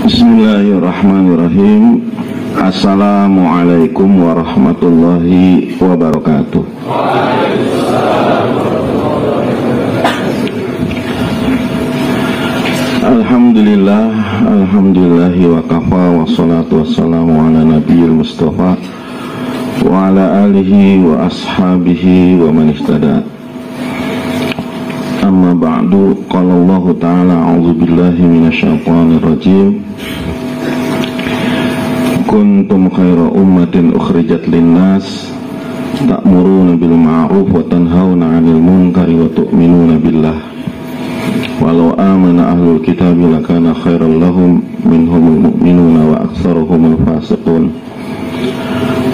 Bismillahirrahmanirrahim. Assalamualaikum warahmatullahi wabarakatuh. Alhamdulillah, alhamdulillahi wa kafa, wassalatu wassalamu ala nabiyil mustafa wa ala alihi wa ashabihi wa man ihtada. Amma ba'du, qala Allah ta'ala a'udzu billahi minasyaitonir rajim. Kuntum khaira ummatin ukhrijat linnas ta'muruna bil ma'ruf wa tanhauna 'anil munkari wa tu'minuna billah. Walau amana ahlul kitabi lakana khairan lahum minhumul mu'minuna wa aktsaruhumul fasiqun.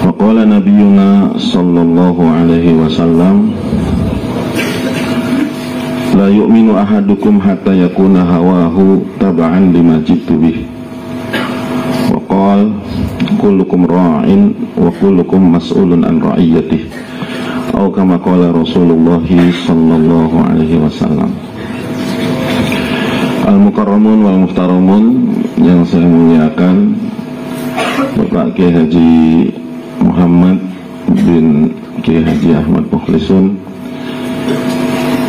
Wa qala nabiyyuna sallallahu alaihi wasallam, la yu'minu ahadukum hatta yakuna hawahu taba'an lima jitu bih. Wa qala kullukum ra'in wa kullukum mas'ulun an ra'iyatih. Atau kama qala Rasulullah sallallahu alaihi wasallam. Al-mukarramun wal muhtaramun yang saya muliakan, Bapak Kiai Haji Muhammad bin Kiai Haji Ahmad Mukhlisun,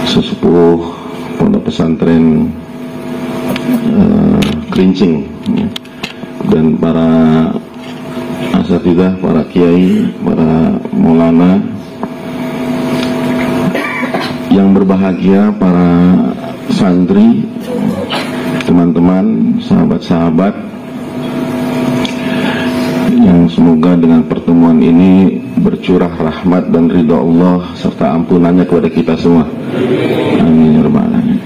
sesepuh pondok pesantren Kerincing, dan para asatidzah, para kiai, para maulana yang berbahagia, para santri, teman-teman, sahabat-sahabat yang semoga dengan pertemuan ini bercurah rahmat dan ridha Allah serta ampunannya kepada kita semua. Amin ya rabbal alamin.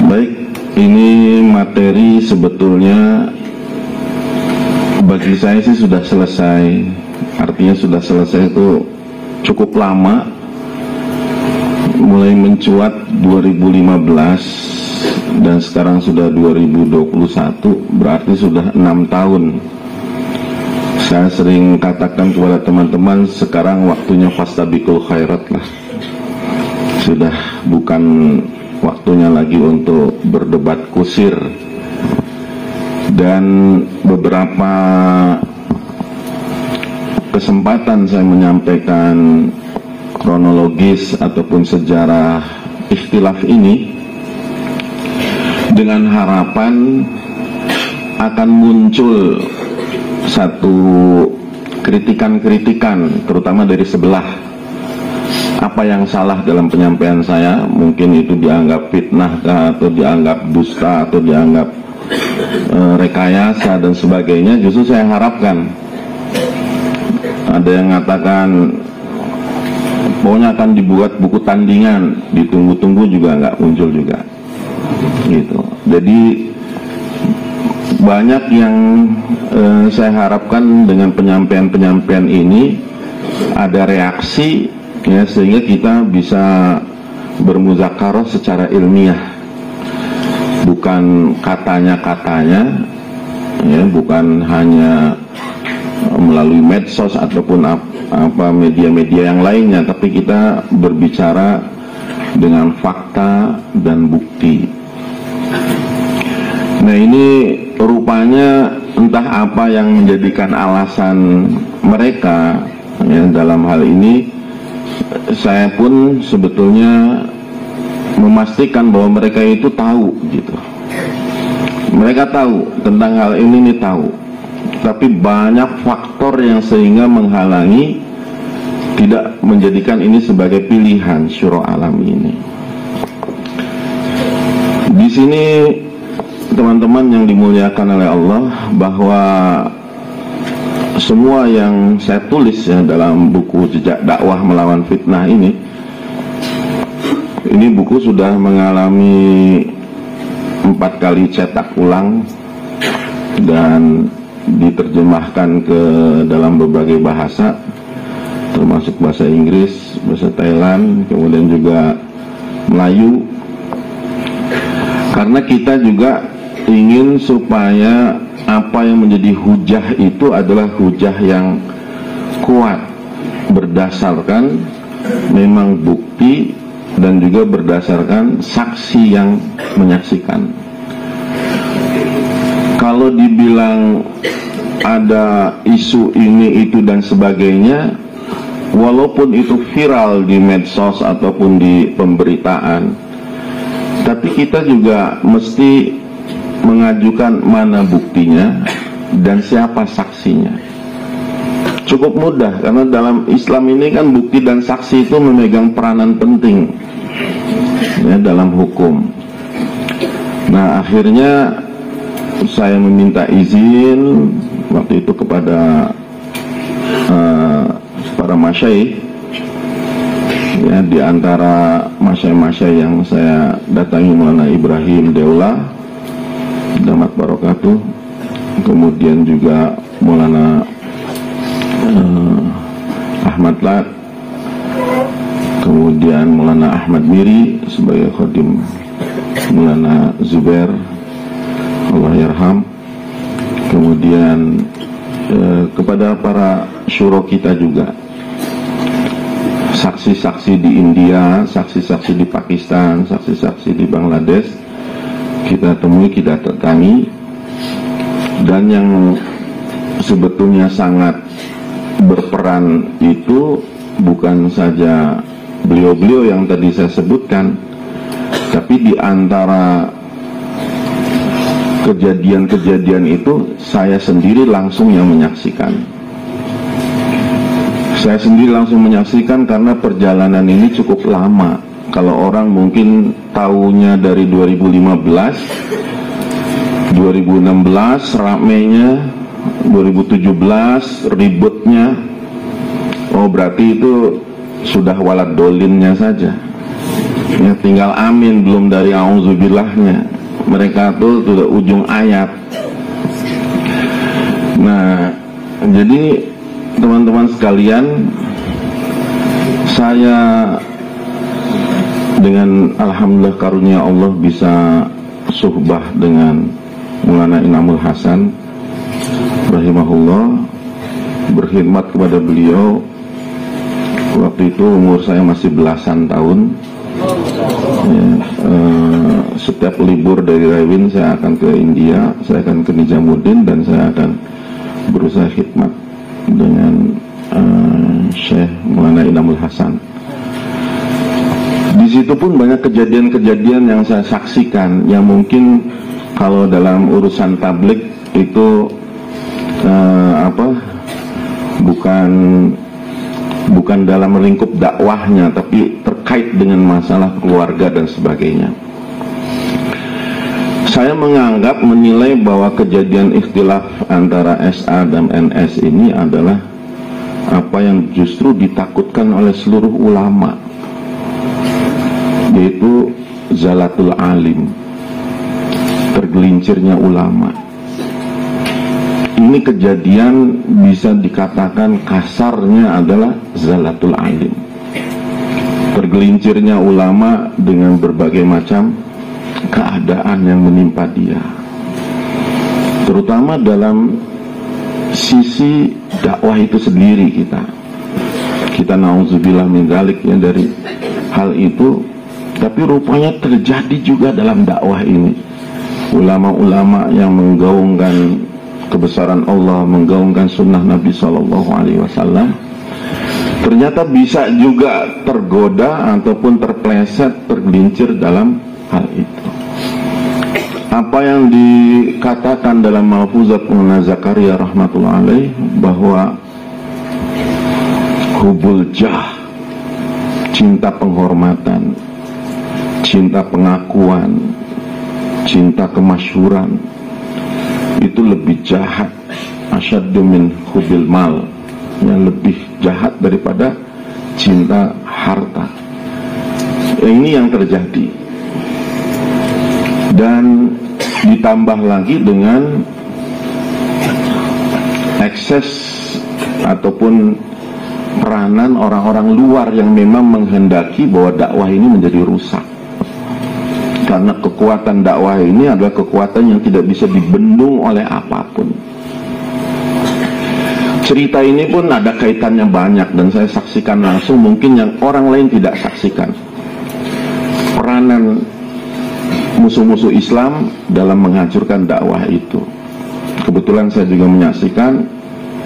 Baik, ini materi sebetulnya bagi saya sih sudah selesai. Artinya sudah selesai itu cukup lama. Mulai mencuat 2015 dan sekarang sudah 2021, berarti sudah 6 tahun. Saya sering katakan kepada teman-teman, sekarang waktunya fastabiqul khairat lah. Sudah bukan waktunya lagi untuk berdebat kusir. Dan beberapa kesempatan saya menyampaikan kronologis ataupun sejarah ikhtilaf ini dengan harapan akan muncul satu kritikan-kritikan, terutama dari sebelah. Apa yang salah dalam penyampaian saya? Mungkin itu dianggap fitnah atau dianggap dusta atau dianggap rekayasa dan sebagainya. Justru saya harapkan, ada yang mengatakan pokoknya akan dibuat buku tandingan, ditunggu-tunggu juga nggak muncul juga, gitu. Jadi banyak yang saya harapkan dengan penyampaian-penyampaian ini ada reaksi, ya, sehingga kita bisa bermuzakarah secara ilmiah, bukan katanya-katanya, ya, bukan hanya melalui medsos ataupun apa media-media yang lainnya, tapi kita berbicara dengan fakta dan bukti. Nah, ini rupanya entah apa yang menjadikan alasan mereka, ya, dalam hal ini. Saya pun sebetulnya memastikan bahwa mereka itu tahu, gitu. Mereka tahu tentang hal ini tahu. Tapi banyak faktor yang sehingga menghalangi, tidak menjadikan ini sebagai pilihan syura alam ini. Di sini teman-teman yang dimuliakan oleh Allah, bahwa semua yang saya tulis, ya, dalam buku Jejak Dakwah Melawan Fitnah ini buku sudah mengalami 4 kali cetak ulang dan diterjemahkan ke dalam berbagai bahasa, termasuk bahasa Inggris, bahasa Thailand, kemudian juga Melayu. Karena kita juga ingin supaya apa yang menjadi hujah itu adalah hujah yang kuat, berdasarkan memang bukti dan juga berdasarkan saksi yang menyaksikan. kalau dibilang ada isu ini itu dan sebagainya, walaupun itu viral di medsos ataupun di pemberitaan, tapi kita juga mesti mengajukan mana buktinya dan siapa saksinya. Cukup mudah, karena dalam Islam ini kan bukti dan saksi itu memegang peranan penting ya, dalam hukum. Nah, akhirnya saya meminta izin waktu itu kepada para masyaikh ya, di antara masyaikh-masyaikh yang saya datangi Maulana Ibrahim Deula damat barokatuh, kemudian juga Maulana Ahmad Lat, kemudian Maulana Ahmad Miri sebagai khadim Maulana Zubair Allah yarham, kemudian kepada para syuro kita juga, saksi-saksi di India, saksi-saksi di Pakistan, saksi-saksi di Bangladesh, kita temui, kita datangi. Dan yang sebetulnya sangat berperan itu bukan saja beliau-beliau yang tadi saya sebutkan, tapi di antara kejadian-kejadian itu saya sendiri langsung yang menyaksikan. Saya sendiri langsung menyaksikan karena perjalanan ini cukup lama. Kalau orang mungkin tahunya dari 2015, 2016 ramenya, 2017 ributnya, oh berarti itu sudah walad dolinnya saja ya, tinggal amin, belum dari auzubillahnya. Mereka tuh sudah ujung ayat. Nah, jadi teman-teman sekalian, saya dengan alhamdulillah karunia Allah bisa suhbah dengan Maulana Inamul Hasan rahimahullah, berkhidmat kepada beliau. Waktu itu umur saya masih belasan tahun ya, setiap libur dari Raiwin saya akan ke India, saya akan ke Nijamuddin, dan saya akan berusaha khidmat dengan Syekh Maulana Inamul Hasan. Di situ pun banyak kejadian-kejadian yang saya saksikan, yang mungkin kalau dalam urusan tablik itu bukan dalam lingkup dakwahnya, tapi terkait dengan masalah keluarga dan sebagainya. Saya menilai bahwa kejadian ikhtilaf antara SA dan NS ini adalah apa yang justru ditakutkan oleh seluruh ulama, yaitu zalatul alim, tergelincirnya ulama. Ini kejadian bisa dikatakan kasarnya adalah zalatul alim, tergelincirnya ulama dengan berbagai macam keadaan yang menimpa dia, terutama dalam sisi dakwah itu sendiri. Kita na'udzubillah min dzalik ya dari hal itu. Tapi rupanya terjadi juga dalam dakwah ini. Ulama-ulama yang menggaungkan kebesaran Allah, menggaungkan sunnah Nabi SAW, ternyata bisa juga tergoda ataupun terpleset, tergelincir dalam hal itu. Apa yang dikatakan dalam Malfuzat Maulana Zakaria rahmatullah alaih, bahwa hubul jah, cinta penghormatan, cinta pengakuan, cinta kemasyhuran, itu lebih jahat, asyaddu min hubil mal, yang lebih jahat daripada cinta harta. Ini yang terjadi. Dan ditambah lagi dengan ekses ataupun peranan orang-orang luar yang memang menghendaki bahwa dakwah ini menjadi rusak. Karena kekuatan dakwah ini adalah kekuatan yang tidak bisa dibendung oleh apapun. Cerita ini pun ada kaitannya banyak, dan saya saksikan langsung, mungkin yang orang lain tidak saksikan. Peranan musuh-musuh Islam dalam menghancurkan dakwah itu. kebetulan saya juga menyaksikan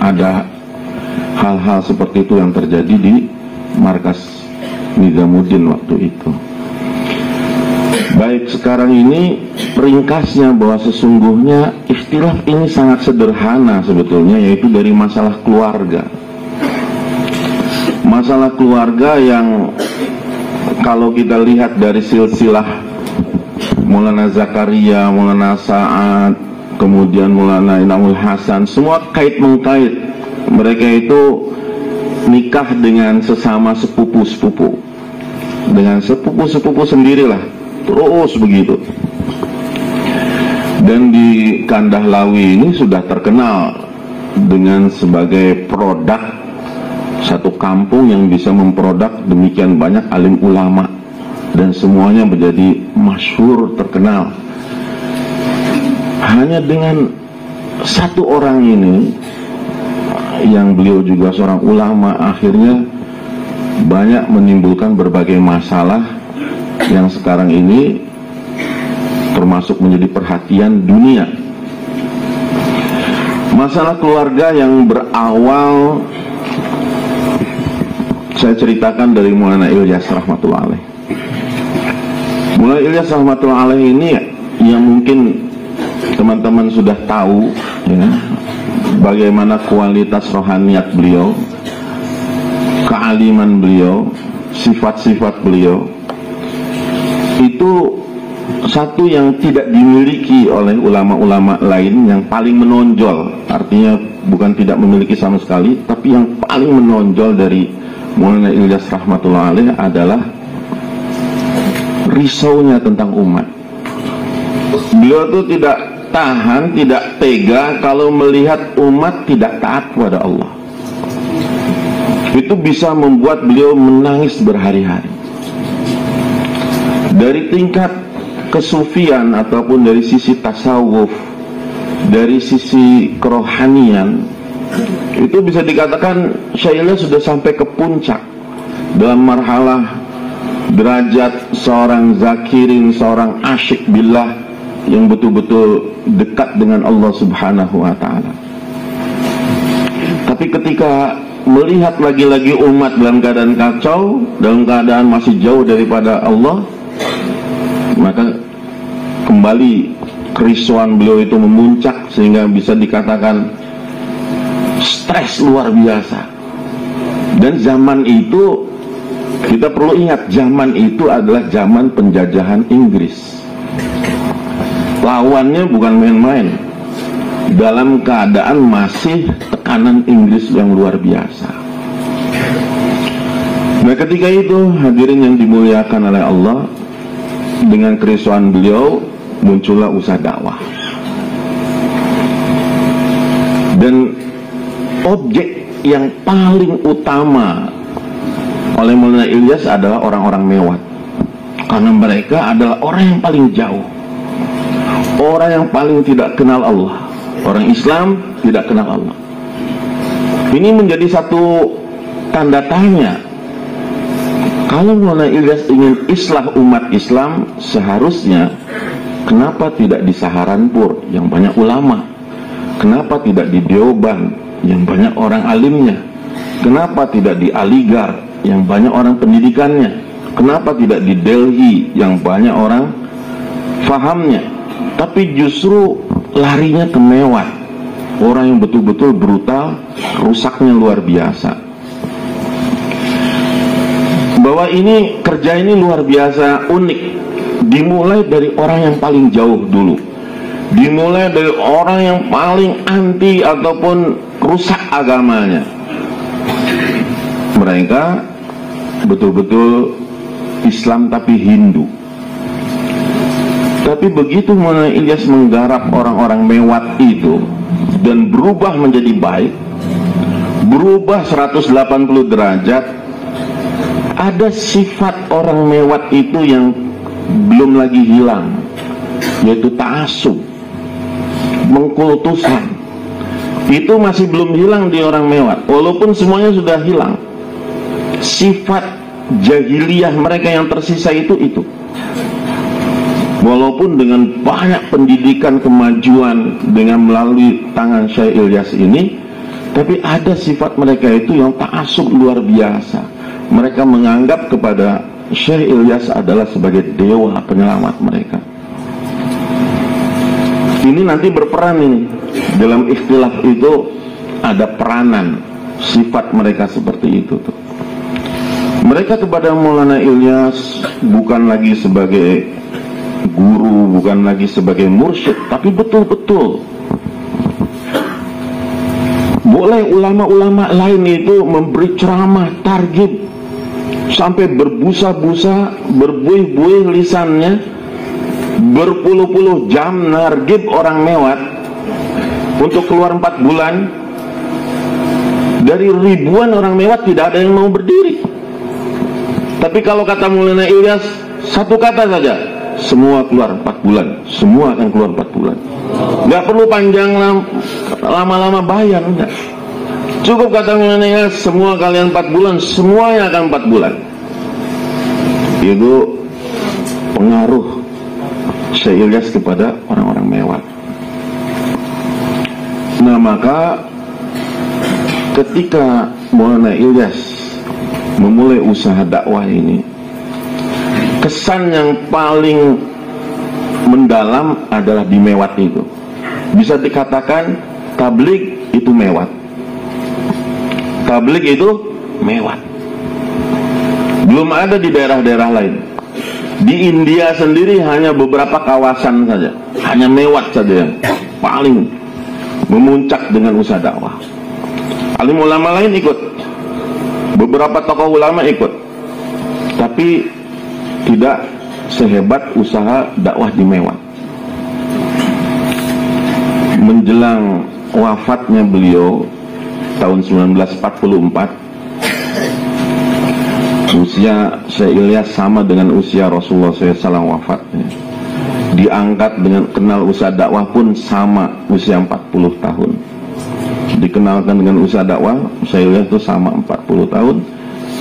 ada hal-hal seperti itu yang terjadi di markas Nizamuddin waktu itu. Baik, sekarang ini ringkasnya bahwa sesungguhnya ikhtilaf ini sangat sederhana sebetulnya, yaitu dari masalah keluarga. Masalah keluarga yang kalau kita lihat dari silsilah Maulana Zakaria, Maulana Sa'ad, kemudian Maulana Inamul Hasan, semua kait-mengkait. Mereka itu nikah dengan sesama sepupu-sepupu, dengan sepupu-sepupu sendirilah, terus begitu. Dan di Kandahlawi ini sudah terkenal dengan sebagai produk satu kampung yang bisa memproduk demikian banyak alim ulama, dan semuanya menjadi masyhur, terkenal. Hanya dengan satu orang ini, yang beliau juga seorang ulama, akhirnya banyak menimbulkan berbagai masalah yang sekarang ini termasuk menjadi perhatian dunia. Masalah keluarga yang berawal, saya ceritakan dari Maulana Ilyas rahmatullah alaih. Maulana Ilyas rahmatullah alaih ini yang mungkin teman-teman sudah tahu ya, bagaimana kualitas rohaniyat beliau, kealiman beliau, sifat-sifat beliau. Itu satu yang tidak dimiliki oleh ulama-ulama lain, yang paling menonjol. Artinya bukan tidak memiliki sama sekali, tapi yang paling menonjol dari Maulana Ilyas rahmatullah alaih adalah risaunya tentang umat. Beliau itu tidak tahan, tidak tega kalau melihat umat tidak taat kepada Allah. Itu bisa membuat beliau menangis berhari-hari. Dari tingkat kesufian ataupun dari sisi tasawuf, dari sisi kerohanian, itu bisa dikatakan Syairnya sudah sampai ke puncak dalam marhalah derajat seorang zakirin, seorang asyik billah yang betul-betul dekat dengan Allah subhanahu wa ta'ala. Tapi ketika melihat lagi-lagi umat dalam keadaan kacau, dalam keadaan masih jauh daripada Allah, maka kembali kerisauan beliau itu memuncak sehingga bisa dikatakan stres luar biasa. Dan zaman itu, kita perlu ingat, zaman itu adalah zaman penjajahan Inggris. Lawannya bukan main-main, dalam keadaan masih tekanan Inggris yang luar biasa. Nah, ketika itu hadirin yang dimuliakan oleh Allah, dengan kerisauan beliau muncullah usaha dakwah. Dan objek yang paling utama oleh Maulana Ilyas adalah orang-orang mewat, karena mereka adalah orang yang paling jauh, orang yang paling tidak kenal Allah. Orang Islam tidak kenal Allah. Ini menjadi satu tanda tanya. Kalau Maulana Ilyas ingin islah umat Islam, seharusnya kenapa tidak di Saharanpur yang banyak ulama? Kenapa tidak di Deoban yang banyak orang alimnya? Kenapa tidak di Aligarh yang banyak orang pendidikannya? Kenapa tidak di Delhi yang banyak orang fahamnya? Tapi justru larinya ke mewat, orang yang betul-betul brutal, rusaknya luar biasa. Bahwa ini kerja ini luar biasa unik. Dimulai dari orang yang paling jauh dulu, dimulai dari orang yang paling anti ataupun rusak agamanya. Mereka betul-betul Islam tapi Hindu. Tapi begitu Maulana Ilyas menggarap orang-orang mewat itu dan berubah menjadi baik, berubah 180 derajat, ada sifat orang mewat itu yang belum lagi hilang, yaitu ta'assub, mengkultusan. Itu masih belum hilang di orang mewat, walaupun semuanya sudah hilang. Sifat jahiliyah mereka yang tersisa itu. Walaupun dengan banyak pendidikan kemajuan dengan melalui tangan Syekh Ilyas ini, tapi ada sifat mereka itu yang ta'assub luar biasa. Mereka menganggap kepada Syekh Ilyas adalah sebagai dewa penyelamat mereka. Ini nanti berperan ini dalam ikhtilaf itu, ada peranan sifat mereka seperti itu tuh. Mereka kepada Maulana Ilyas bukan lagi sebagai guru, bukan lagi sebagai mursyid, tapi betul-betul boleh ulama-ulama lain itu memberi ceramah, targhib, sampai berbusa-busa, berbuih-buih lisannya, berpuluh-puluh jam nargib orang Mewat untuk keluar 4 bulan. Dari ribuan orang Mewat tidak ada yang mau berdiri. Tapi kalau kata Maulana Ilyas, satu kata saja, semua keluar 4 bulan. Semua akan keluar 4 bulan. Gak perlu panjang lama-lama bayan, enggak. Cukup kata Maulana Ilyas, semua kalian 4 bulan, semuanya akan 4 bulan. Itu pengaruh Syekh Ilyas kepada orang-orang Mewat. Nah, maka ketika Maulana Ilyas memulai usaha dakwah ini, kesan yang paling mendalam adalah di Mewat itu. Bisa dikatakan tabligh itu Mewat. Tabligh itu Mewat. Belum ada di daerah-daerah lain. Di India sendiri hanya beberapa kawasan saja, hanya Mewat saja yang paling memuncak dengan usaha dakwah. Alim ulama lain ikut, beberapa tokoh ulama ikut, tapi tidak sehebat usaha dakwah di Mewat. Menjelang wafatnya beliau tahun 1944, usia Syekh Ilyas sama dengan usia Rasulullah SAW wafatnya. Diangkat dengan kenal usaha dakwah pun sama, usia 40 tahun. Dikenalkan dengan usaha dakwah, Syekh Ilyas itu sama 40 tahun.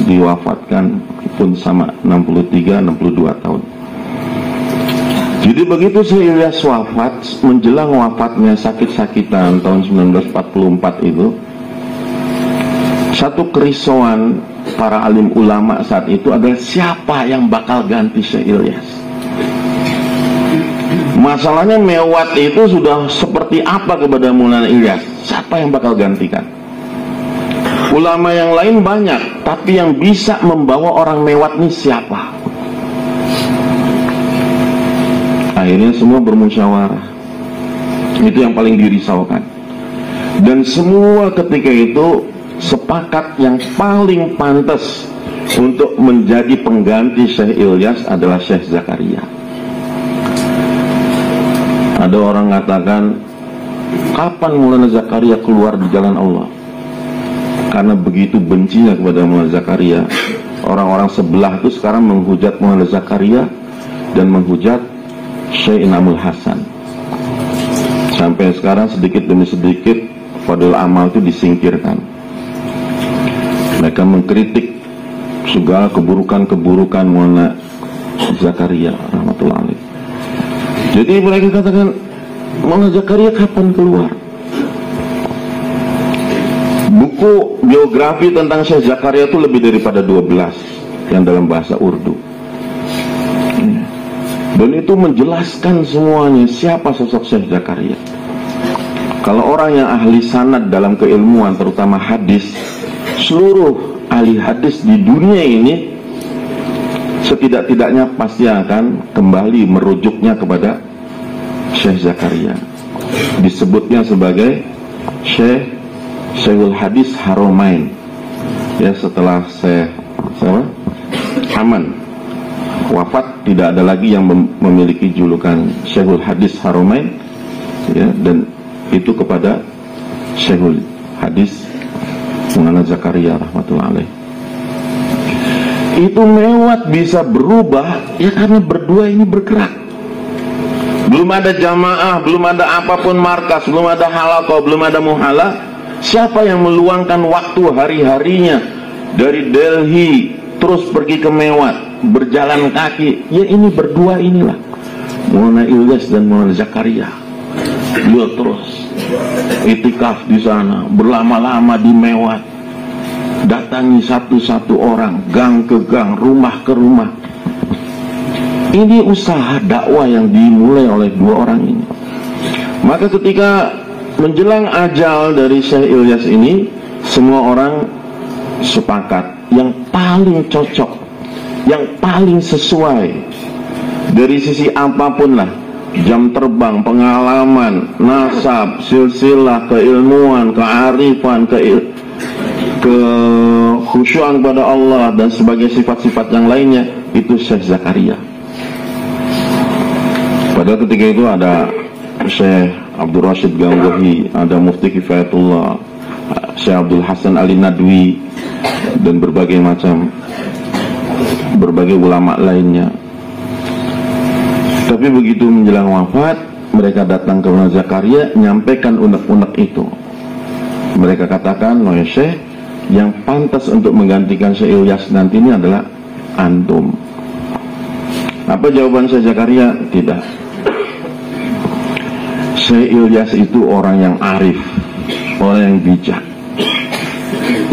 Diwafatkan pun sama 63-62 tahun. Jadi begitu Syekh Ilyas wafat, menjelang wafatnya sakit-sakitan tahun 1944 itu, satu kerisauan para alim ulama saat itu adalah siapa yang bakal ganti Syekh Ilyas. Masalahnya Mewat itu sudah seperti apa kepada Maulana Ilyas, siapa yang bakal gantikan? Ulama yang lain banyak, tapi yang bisa membawa orang Mewat ini siapa? Akhirnya semua bermusyawarah. Itu yang paling dirisaukan. Dan semua ketika itu sepakat yang paling pantas untuk menjadi pengganti Syekh Ilyas adalah Syekh Zakaria. Ada orang mengatakan, kapan Maulana Zakaria keluar di jalan Allah? Karena begitu bencinya kepada Maulana Zakaria, orang-orang sebelah itu sekarang menghujat Maulana Zakaria dan menghujat Syekh Inamul Hasan. Sampai sekarang sedikit demi sedikit Fadul Amal itu disingkirkan. Mereka mengkritik segala keburukan-keburukan Maulana Zakaria rahmatullah alaih. Jadi mereka katakan, Maulana Zakaria kapan keluar? Buku biografi tentang Syekh Zakaria itu lebih daripada 12 yang dalam bahasa Urdu. Dan itu menjelaskan semuanya siapa sosok Syekh Zakaria. Kalau orang yang ahli sanad dalam keilmuan, terutama hadis, seluruh ahli hadis di dunia ini setidak-tidaknya pasti akan kembali merujuknya kepada Syekh Zakaria. Disebutnya sebagai Syekhul Hadis Haromain. Ya, setelah Syekh Aman wafat, tidak ada lagi yang memiliki julukan Syekhul Hadis Haromain, ya, dan itu kepada Syekhul Hadis Maulana Zakaria rahmatullah alaih. Itu Mewat bisa berubah ya karena berdua ini bergerak. Belum ada jamaah, belum ada apapun markas, belum ada halaqah, belum ada muhala. Siapa yang meluangkan waktu hari-harinya dari Delhi terus pergi ke Mewat, berjalan kaki? Ya ini berdua inilah. Maulana Ilyas dan Maulana Zakaria. Beliau terus itikaf di sana, berlama-lama di Mewat, datangi satu-satu orang, gang ke gang, rumah ke rumah. Ini usaha dakwah yang dimulai oleh dua orang ini. Maka ketika menjelang ajal dari Syekh Ilyas ini, semua orang sepakat yang paling cocok, yang paling sesuai dari sisi apapun lah, jam terbang, pengalaman, nasab, silsilah, keilmuan, kearifan, kekhusyuan kepada Allah dan sebagai sifat-sifat yang lainnya, itu Syekh Zakaria. Padahal ketika itu ada Syekh Abdul Rashid Ganggohi, ada Mufti Kifayatullah, Syekh Abdul Hasan Ali Nadwi, dan berbagai ulama lainnya. Tapi begitu menjelang wafat, mereka datang ke Maulana Zakaria, nyampaikan unek-unek itu. Mereka katakan, wahai Syekh, yang pantas untuk menggantikan Syekh Ilyas nanti ini adalah antum. Apa jawaban Syekh Zakaria? Tidak. Syekh Ilyas itu orang yang arif, orang yang bijak.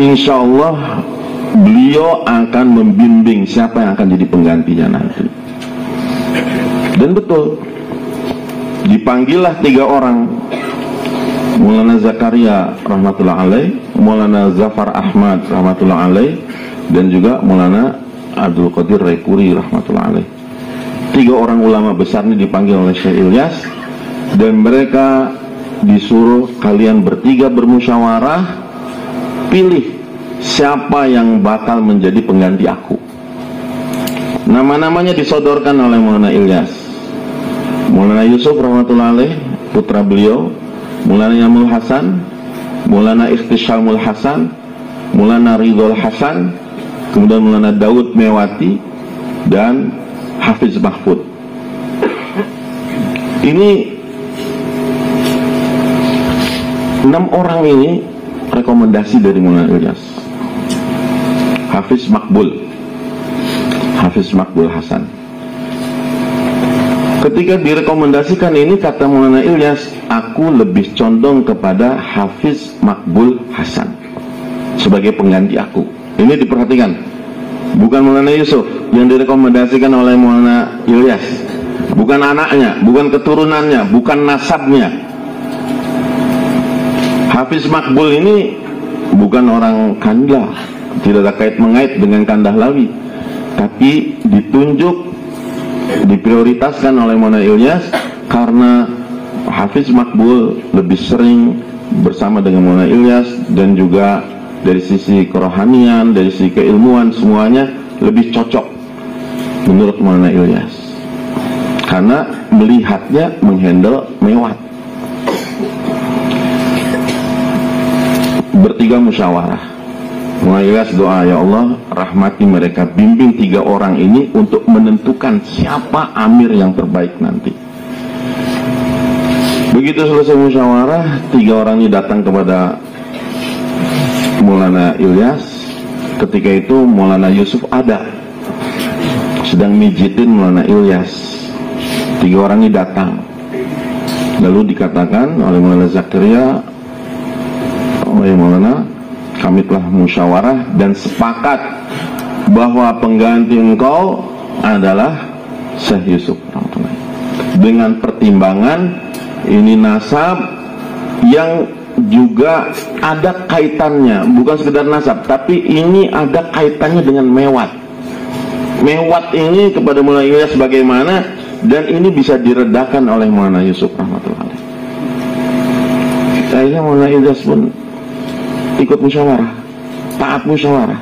Insya Allah beliau akan membimbing siapa yang akan jadi penggantinya nanti. Dan betul, dipanggillah 3 orang, Maulana Zakaria rahmatullah alaih, Maulana Zafar Ahmad rahmatullah alaih, dan juga Maulana Abdul Qadir Raipuri rahmatullah alaih. 3 orang ulama besar ini dipanggil oleh Syekh Ilyas, dan mereka disuruh, kalian bertiga bermusyawarah, pilih siapa yang bakal menjadi pengganti aku. Nama-namanya disodorkan oleh Maulana Ilyas. Maulana Yusuf rahmatullah alaih, putra beliau, Maulana Yamul Hasan, Maulana Ikhtishamul Hasan, Maulana Ridhol Hasan, kemudian Maulana Daud Mewati, dan Hafiz Mahfud. Ini 6 orang ini rekomendasi dari Maulana Ilyas. Hafiz Makbul Hasan. Ketika direkomendasikan ini, kata Maulana Ilyas, aku lebih condong kepada Hafiz Makbul Hasan sebagai pengganti aku. Ini diperhatikan, bukan Maulana Yusuf yang direkomendasikan oleh Maulana Ilyas, bukan anaknya, bukan keturunannya, bukan nasabnya. Hafiz Makbul ini bukan orang Kandah, tidak ada kait-mengait dengan Kandahlawi, tapi ditunjuk, diprioritaskan oleh Maulana Ilyas karena Hafiz Makbul lebih sering bersama dengan Maulana Ilyas, dan juga dari sisi kerohanian, dari sisi keilmuan, semuanya lebih cocok menurut Maulana Ilyas, karena melihatnya menghandle Mewat. Bertiga musyawarah. Maulana Ilyas doa, ya Allah rahmati mereka, bimbing 3 orang ini untuk menentukan siapa amir yang terbaik nanti. Begitu selesai musyawarah, 3 orang ini datang kepada Maulana Ilyas. Ketika itu Maulana Yusuf ada, sedang mijitin Maulana Ilyas. 3 orang ini datang, lalu dikatakan oleh Maulana Zakaria, oleh Maulana, kami telah musyawarah dan sepakat bahwa pengganti engkau adalah Syekh Yusuf. Dengan pertimbangan ini nasab yang juga ada kaitannya, bukan sekedar nasab, tapi ini ada kaitannya dengan Mewat. Mewat ini kepada Maulana Ilyas bagaimana, dan ini bisa diredakan oleh Maulana Yusuf rahmatullah. Akhirnya Maulana Ilyas pun ikut musyawarah, taat musyawarah.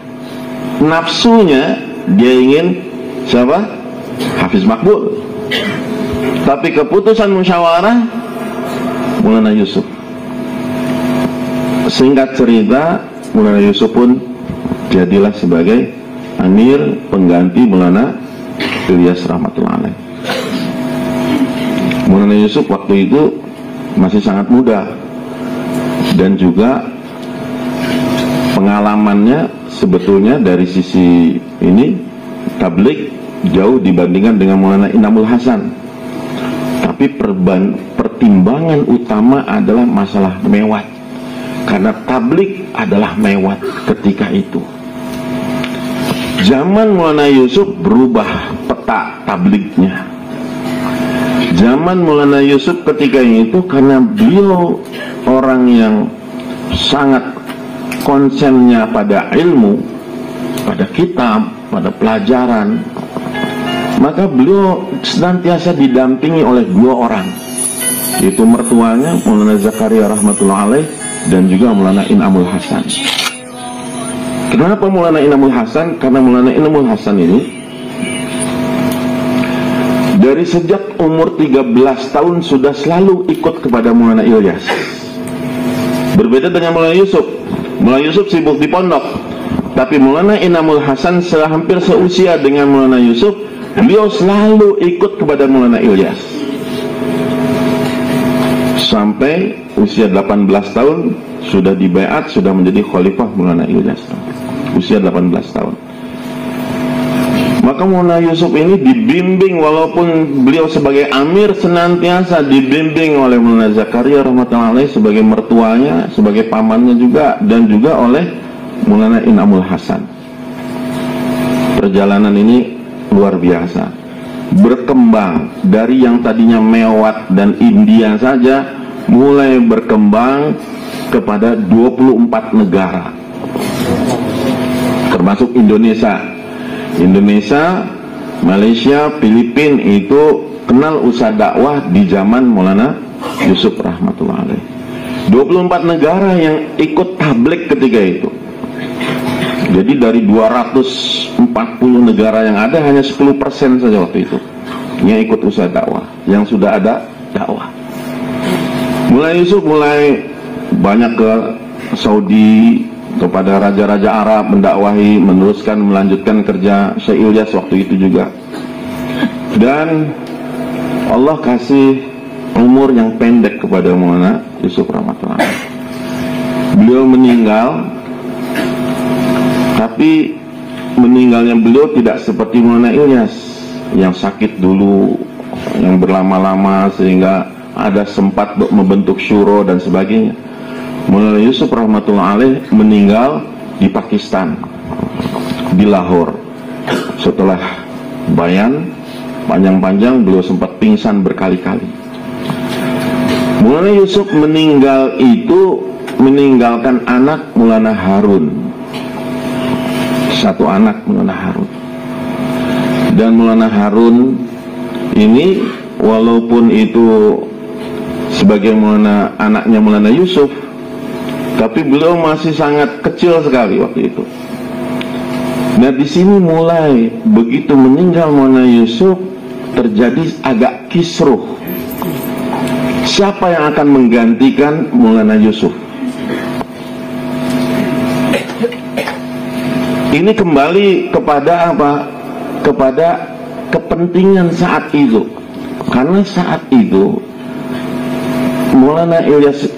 Nafsunya dia ingin siapa? Hafiz Makbul. Tapi keputusan musyawarah Maulana Yusuf. Singkat cerita, Maulana Yusuf pun jadilah sebagai amir pengganti Maulana Ilyas rahmatullah alaih. Maulana Yusuf waktu itu masih sangat muda, dan juga pengalamannya sebetulnya dari sisi ini tabligh jauh dibandingkan dengan Maulana Inamul Hasan. tapi pertimbangan utama adalah masalah mewat, karena tablik adalah mewat ketika itu. Zaman Maulana Yusuf berubah peta tabliknya. Zaman Maulana Yusuf ketika itu, karena beliau orang yang sangat konsennya pada ilmu, pada kitab, pada pelajaran, maka beliau senantiasa didampingi oleh dua orang, yaitu mertuanya Maulana Zakaria rahmatullah alaih dan juga Maulana Inamul Hasan. Kenapa Maulana Inamul Hasan? Karena Maulana Inamul Hasan ini dari sejak umur 13 tahun sudah selalu ikut kepada Maulana Ilyas. Berbeda dengan Maulana Yusuf. Maulana Yusuf sibuk di pondok, tapi Maulana Inamul Hasan hampir seusia dengan Maulana Yusuf. Beliau selalu ikut kepada Maulana Ilyas sampai usia 18 tahun sudah dibaiat, sudah menjadi khalifah Maulana Ilyas. Usia 18 tahun. Maka Maulana Yusuf ini dibimbing, walaupun beliau sebagai amir senantiasa dibimbing oleh Maulana Zakaria rahmatullahi alaih sebagai mertuanya, sebagai pamannya juga, dan juga oleh Maulana Inamul Hasan. Perjalanan ini luar biasa, berkembang dari yang tadinya mewat dan India saja, mulai berkembang kepada 24 negara, termasuk Indonesia, Malaysia, Filipina. Itu kenal usaha dakwah di zaman Maulana Yusuf rahmatullah alaih. 24 negara yang ikut tablik ketika itu. Jadi dari 240 negara yang ada, hanya 10% saja waktu itu yang ikut usaha dakwah, yang sudah ada dakwah. Mulai Yusuf mulai banyak ke Saudi, kepada raja-raja Arab mendakwahi, meneruskan, melanjutkan kerja Syekh Ilyas waktu itu juga. Dan Allah kasih umur yang pendek kepada Maulana Yusuf rahmatullah. Beliau meninggal, tapi meninggalnya beliau tidak seperti Maulana Ilyas yang sakit dulu, yang berlama-lama sehingga ada sempat membentuk syuro dan sebagainya. Maulana Yusuf rahmatullah alaih meninggal di Pakistan, di Lahore. Setelah bayan panjang-panjang, beliau sempat pingsan berkali-kali. Maulana Yusuf meninggal itu meninggalkan anak Maulana Harun, satu anak Maulana Harun. Dan Maulana Harun ini walaupun itu sebagai anaknya Maulana Yusuf, tapi beliau masih sangat kecil sekali waktu itu. Nah, di sini mulai begitu meninggal Maulana Yusuf terjadi agak kisruh. Siapa yang akan menggantikan Maulana Yusuf? Ini kembali kepada apa? Kepada kepentingan saat itu. Karena saat itu Maulana Ilyas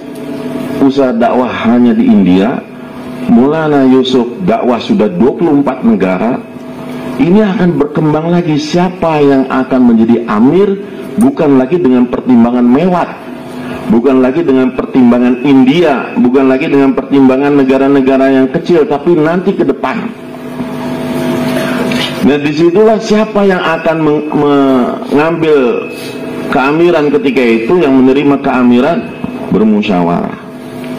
usaha dakwah hanya di India, Maulana Yusuf dakwah sudah 24 negara. Ini akan berkembang lagi, siapa yang akan menjadi amir, bukan lagi dengan pertimbangan mewat, bukan lagi dengan pertimbangan India, bukan lagi dengan pertimbangan negara-negara yang kecil, tapi nanti ke depan. Nah, disitulah siapa yang akan mengambil keamiran ketika itu, yang menerima keamiran bermusyawarah.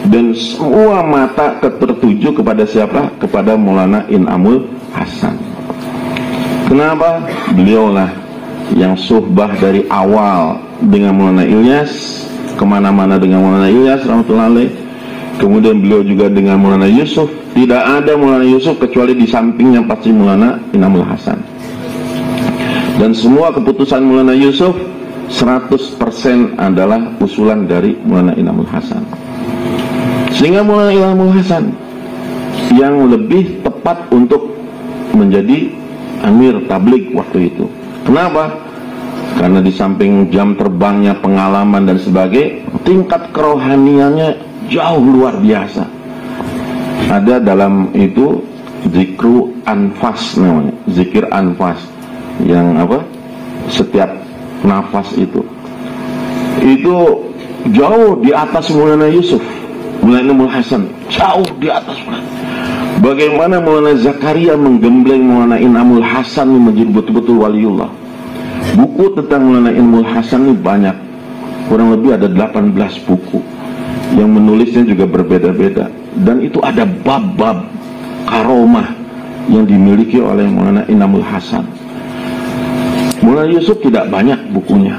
Dan semua mata tertuju kepada siapa? Kepada Maulana Inamul Hasan. Kenapa? Beliaulah yang suhbah dari awal dengan Maulana Ilyas, kemana-mana dengan Maulana Ilyas rahmatullahi alaih. Kemudian beliau juga dengan Maulana Yusuf. Tidak ada Maulana Yusuf kecuali di sampingnya pasti Maulana Inamul Hasan. Dan semua keputusan Maulana Yusuf 100% adalah usulan dari Maulana Inamul Hasan. Sehingga Maulana Inamul Hasan yang lebih tepat untuk menjadi amir tabligh waktu itu. Kenapa? Karena di samping jam terbangnya, pengalaman dan sebagainya, tingkat kerohaniannya jauh luar biasa. Ada dalam itu zikru anfas namanya, zikir anfas, yang apa? Setiap nafas itu itu jauh di atas Maulana Yusuf, Maulana Inamul Hasan, jauh di atas. Bagaimana Maulana Zakaria menggembleng Maulana Inamul Hasan menjadi betul-betul waliullah. Buku tentang Maulana Inamul Hasan ini banyak, kurang lebih ada 18 buku. Yang menulisnya juga berbeda-beda, dan itu ada bab-bab karomah yang dimiliki oleh Maulana Inamul Hasan. Maulana Yusuf tidak banyak bukunya,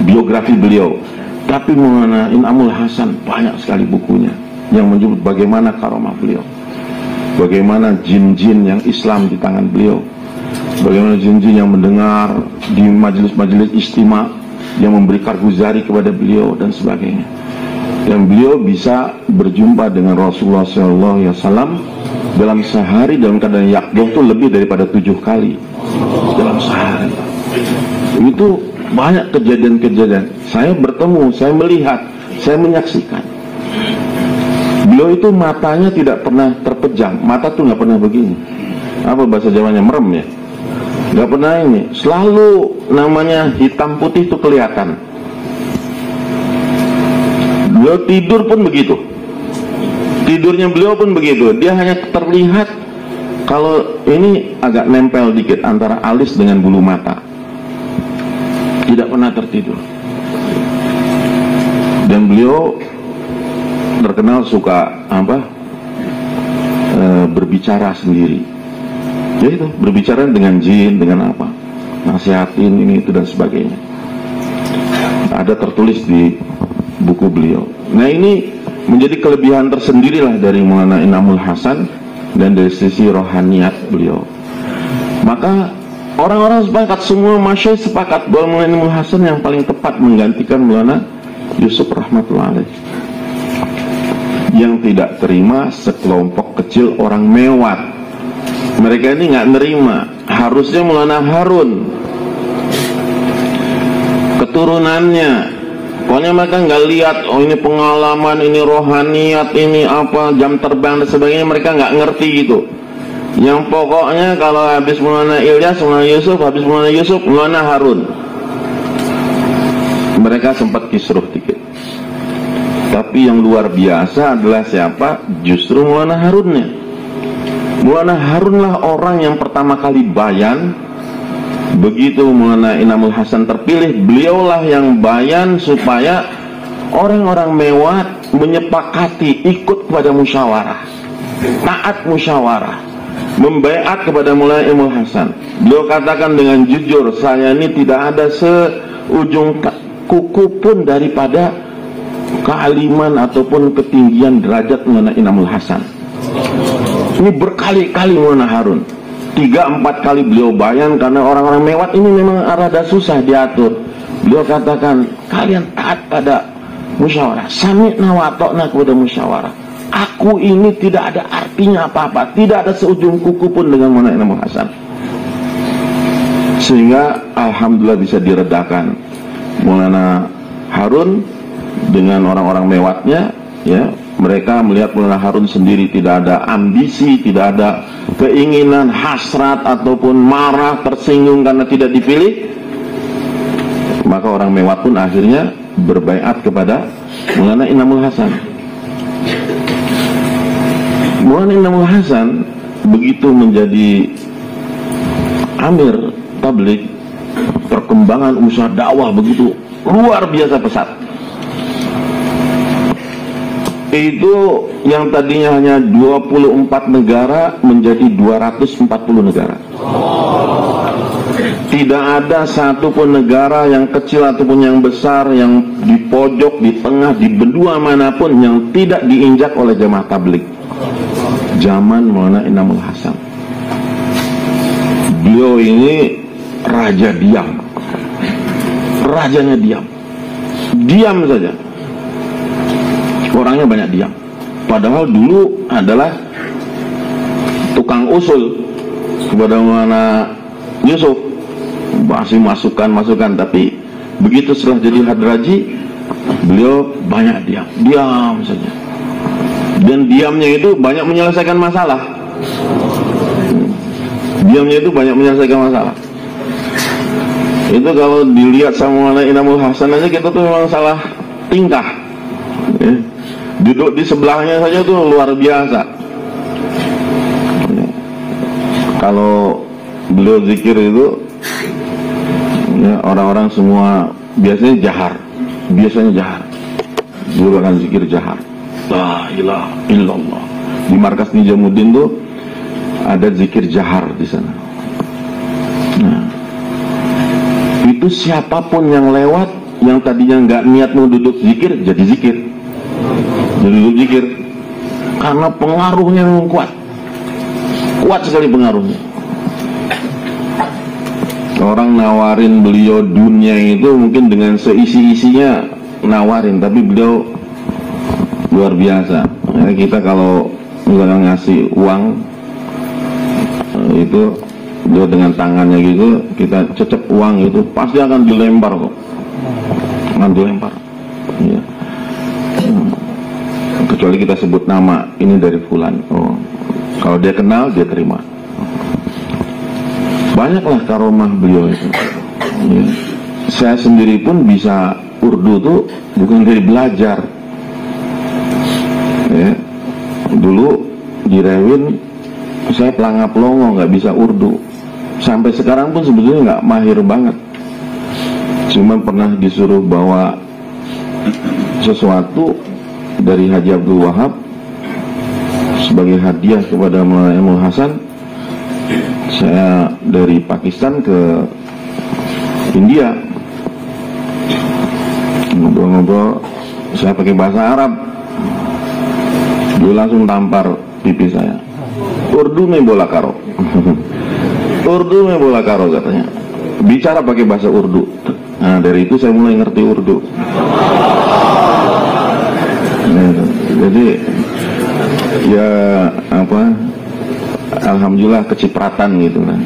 biografi beliau, tapi Maulana Inamul Hasan banyak sekali bukunya yang menyebut bagaimana karomah beliau, bagaimana jin-jin yang Islam di tangan beliau, bagaimana jin-jin yang mendengar di majelis-majelis istimewa yang memberi karguzari kepada beliau dan sebagainya. Dan beliau bisa berjumpa dengan Rasulullah SAW dalam sehari dalam keadaan yakdoh itu lebih daripada 7 kali dalam sehari. Itu banyak kejadian-kejadian. Saya bertemu, saya melihat, saya menyaksikan. Beliau itu matanya tidak pernah terpejam, mata tuh nggak pernah begini. Apa bahasa Jawanya, merem ya? Nggak pernah ini. Selalu namanya hitam putih itu kelihatan. Beliau tidur pun begitu. Tidurnya beliau pun begitu. Dia hanya terlihat kalau ini agak nempel dikit antara alis dengan bulu mata. Tidak pernah tertidur. Dan beliau terkenal suka berbicara sendiri. Jadi itu berbicara dengan jin, dengan apa, nasihatin ini itu dan sebagainya. Ada tertulis di buku beliau. Nah, ini menjadi kelebihan tersendirilah dari Maulana Inamul Hasan dan dari sisi rohaniat beliau. Maka orang-orang sepakat, semua masyayikh sepakat bahwa Maulana Inamul Hasan yang paling tepat menggantikan Maulana Yusuf rahmatullah alaih. Yang tidak terima sekelompok kecil orang mewat. Mereka ini nggak nerima. Harusnya Maulana Harun keturunannya. Pokoknya mereka nggak lihat, oh ini pengalaman, ini rohaniat, ini apa, jam terbang dan sebagainya. Mereka nggak ngerti gitu. Yang pokoknya kalau habis Maulana Ilyas, Maulana Yusuf, habis Maulana Yusuf, Maulana Harun. Mereka sempat kisruh dikit. Tapi yang luar biasa adalah siapa? Justru Maulana Harunnya. Maulana Harunlah orang yang pertama kali bayan. Begitu Maulana Inamul Hasan terpilih, beliaulah yang bayan supaya orang-orang mewat menyepakati ikut kepada musyawarah, taat musyawarah, membaiat kepada Maulana Inamul Hasan. Beliau katakan dengan jujur, saya ini tidak ada seujung kuku pun daripada kealiman ataupun ketinggian derajat Maulana Inamul Hasan. Ini berkali-kali Maulana Harun, 3-4 kali beliau bayan karena orang-orang mewat ini memang rada susah diatur. Beliau katakan, kalian taat pada musyawarah, sami'na wa ata'na kepada musyawarah. Aku ini tidak ada artinya apa-apa, tidak ada seujung kuku pun dengan Maulana Inamul Hasan. Sehingga alhamdulillah bisa diredakan. Maulana Harun dengan orang-orang mewatnya, ya, mereka melihat Maulana Harun sendiri tidak ada ambisi, tidak ada keinginan, hasrat ataupun marah, tersinggung karena tidak dipilih. Maka orang mewat pun akhirnya berbaiat kepada Maulana Inamul Hasan. Maulana Inamul Hasan begitu menjadi amir tabligh, perkembangan usaha dakwah begitu luar biasa pesat. Itu yang tadinya hanya 24 negara menjadi 240 negara. Tidak ada satupun negara yang kecil ataupun yang besar, yang di pojok, di tengah, di benua manapun yang tidak diinjak oleh jamaah tabligh. Zaman Maulana Inamul Hasan. Beliau ini raja diam. Rajanya diam. Diam saja. Orangnya banyak diam. Padahal dulu adalah tukang usul kepada Maulana Yusuf, masih masukan-masukan. Tapi begitu setelah jadi hadraji, beliau banyak diam. Diam saja. Dan diamnya itu banyak menyelesaikan masalah. Diamnya itu banyak menyelesaikan masalah. Itu kalau dilihat sama Maulana Inamul Hasan aja kita tuh memang salah tingkah ya. Duduk di sebelahnya saja tuh luar biasa ya. Kalau beliau zikir itu ya, orang-orang semua biasanya jahar. Beliau akan zikir jahar, la ilaha illallah. Di markas Nijamuddin tuh ada zikir jahar di sana. Nah, itu siapapun yang lewat, yang tadinya nggak niat mau duduk zikir, jadi duduk zikir, karena pengaruhnya yang kuat sekali pengaruhnya. Orang nawarin beliau dunia itu mungkin dengan seisi-isinya nawarin, tapi beliau luar biasa ya. Kita kalau misalnya ngasih uang itu dia dengan tangannya gitu, kita cecep uang itu pasti akan dilempar kok, ya. Kecuali kita sebut nama, ini dari fulan, oh kalau dia kenal dia terima. Banyaklah karomah beliau itu ya. Saya sendiri pun bisa Urdu tuh bukan dari belajar ya. Dulu di Rewin saya pelangap-longo, nggak bisa Urdu. Sampai sekarang pun sebetulnya nggak mahir banget. Cuma pernah disuruh bawa sesuatu dari Haji Abdul Wahab sebagai hadiah kepada Maulana Inamul Hasan. Saya dari Pakistan ke India, ngobrol-ngobrol, saya pakai bahasa Arab, dia langsung tampar pipi saya. Urdu me bola karo. Urdu me bola karo katanya. Bicara pakai bahasa Urdu. Nah, dari itu saya mulai ngerti Urdu. Nah, jadi ya apa? Alhamdulillah kecipratan gitu kan.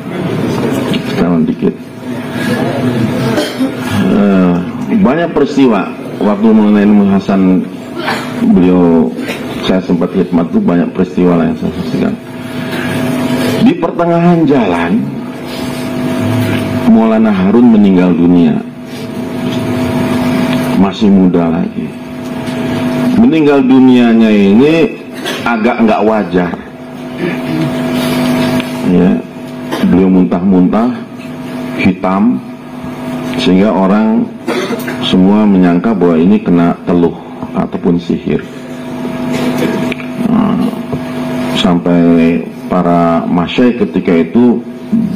Setahun dikit. Banyak peristiwa waktu Maulana Inamul Hasan beliau saya sempat khidmat tuh, banyak peristiwa yang saya saksikan. Di pertengahan jalan Maulana Harun meninggal dunia, masih muda lagi. Meninggal dunianya ini agak nggak wajar ya. Beliau muntah-muntah hitam sehingga orang semua menyangka bahwa ini kena teluh ataupun sihir. Sampai para masyaikh ketika itu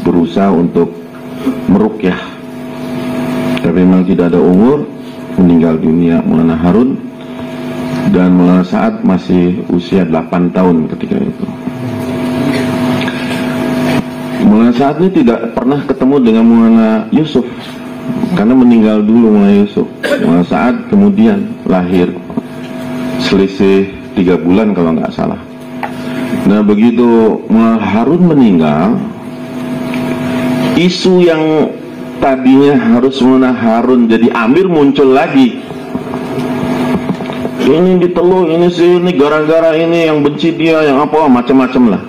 berusaha untuk meruqyah, tapi memang tidak ada umur. Meninggal dunia Maulana Harun, dan Maulana Sa'ad masih usia 8 tahun ketika itu. Maulana Sa'ad ini tidak pernah ketemu dengan Maulana Yusuf karena meninggal dulu Maulana Yusuf. Maulana Sa'ad kemudian lahir, selisih 3 bulan kalau nggak salah. Nah, begitu Maulana Harun meninggal, isu yang tadinya harus Maulana Harun jadi amir muncul lagi. Ini diteluh, ini sih, ini gara-gara ini yang benci dia, yang apa, macam-macam lah.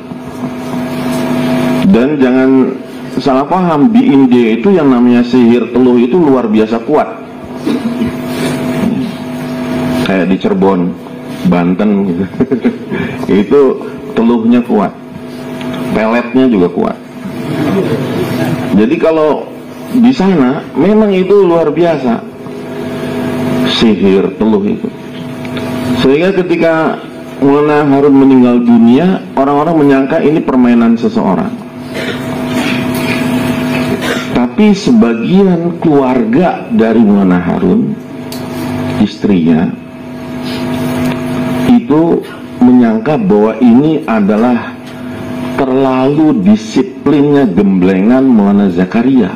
Dan jangan salah paham, di India itu yang namanya sihir teluh itu luar biasa kuat. Kayak di Cirebon, Banten gitu. Itu teluhnya kuat, peletnya juga kuat. Jadi kalau di sana memang itu luar biasa sihir teluh itu. Sehingga ketika Maulana Harun meninggal dunia, orang-orang menyangka ini permainan seseorang. Tapi sebagian keluarga dari Maulana Harun, istrinya, itu menyangka bahwa ini adalah terlalu disiplinnya gemblengan Maulana Zakaria.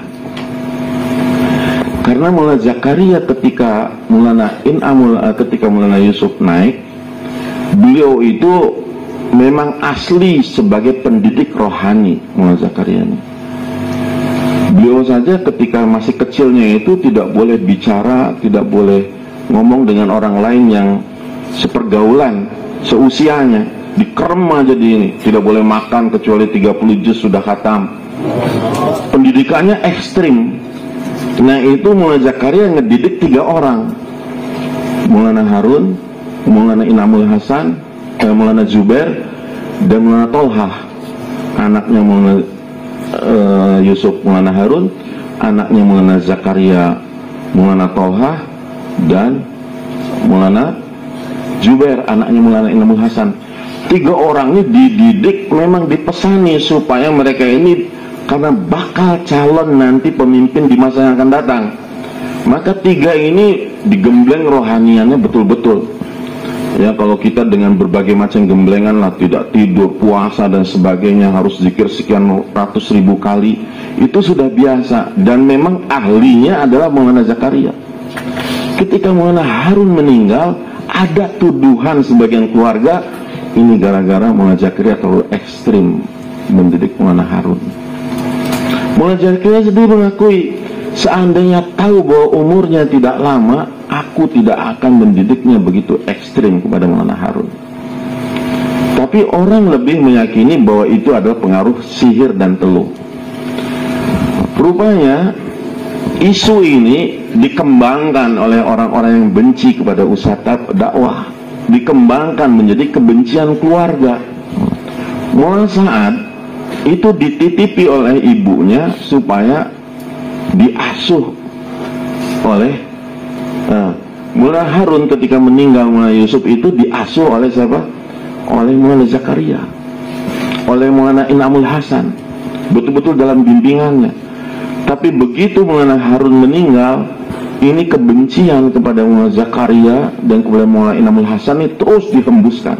Karena Maulana Zakaria ketika Maulana Yusuf naik, beliau itu memang asli sebagai pendidik rohani. Maulana Zakaria ini, beliau saja ketika masih kecilnya itu tidak boleh bicara, tidak boleh ngomong dengan orang lain yang sepergaulan, seusianya, dikerem aja di ini, tidak boleh makan kecuali 30 juz sudah khatam. Pendidikannya ekstrim. Nah itu Maulana Zakaria ngedidik 3 orang, Maulana Harun, Maulana Inamul Hasan, Maulana Zubair, dan Maulana Tolhah, anaknya Maulana Yusuf Maulana Harun, anaknya Maulana Zakaria Maulana Tolhah, dan Maulana Zubair, anaknya Maulana Inamul Hasan. 3 orang ini dididik, memang dipesani supaya mereka ini karena bakal calon nanti pemimpin di masa yang akan datang. Maka 3 ini digembleng rohaniannya betul-betul. Ya, kalau kita dengan berbagai macam gemblengan lah, tidak tidur, puasa dan sebagainya, harus zikir sekian ratus ribu kali, itu sudah biasa. Dan memang ahlinya adalah Maulana Zakaria. Ketika Maulana Harun meninggal, ada tuduhan sebagian keluarga, ini gara-gara Maulana Zakaria terlalu ekstrim mendidik Maulana Harun. Maulana Zakaria sendiri mengakui, seandainya tahu bahwa umurnya tidak lama, aku tidak akan mendidiknya begitu ekstrim kepada Maulana Harun. Tapi orang lebih meyakini bahwa itu adalah pengaruh sihir dan teluh. Rupanya isu ini dikembangkan oleh orang-orang yang benci kepada usaha dakwah, dikembangkan menjadi kebencian keluarga. Maulana Sa'ad itu dititipi oleh ibunya supaya diasuh oleh Maulana Harun. Ketika meninggal Maulana Yusuf itu diasuh oleh siapa? Oleh Maulana Zakaria, oleh Maulana Inamul Hasan, betul-betul dalam bimbingannya. Tapi begitu Maulana Harun meninggal, ini kebencian kepada Maulana Zakaria dan kepada Maulana Inamul Hasan ini terus dihembuskan,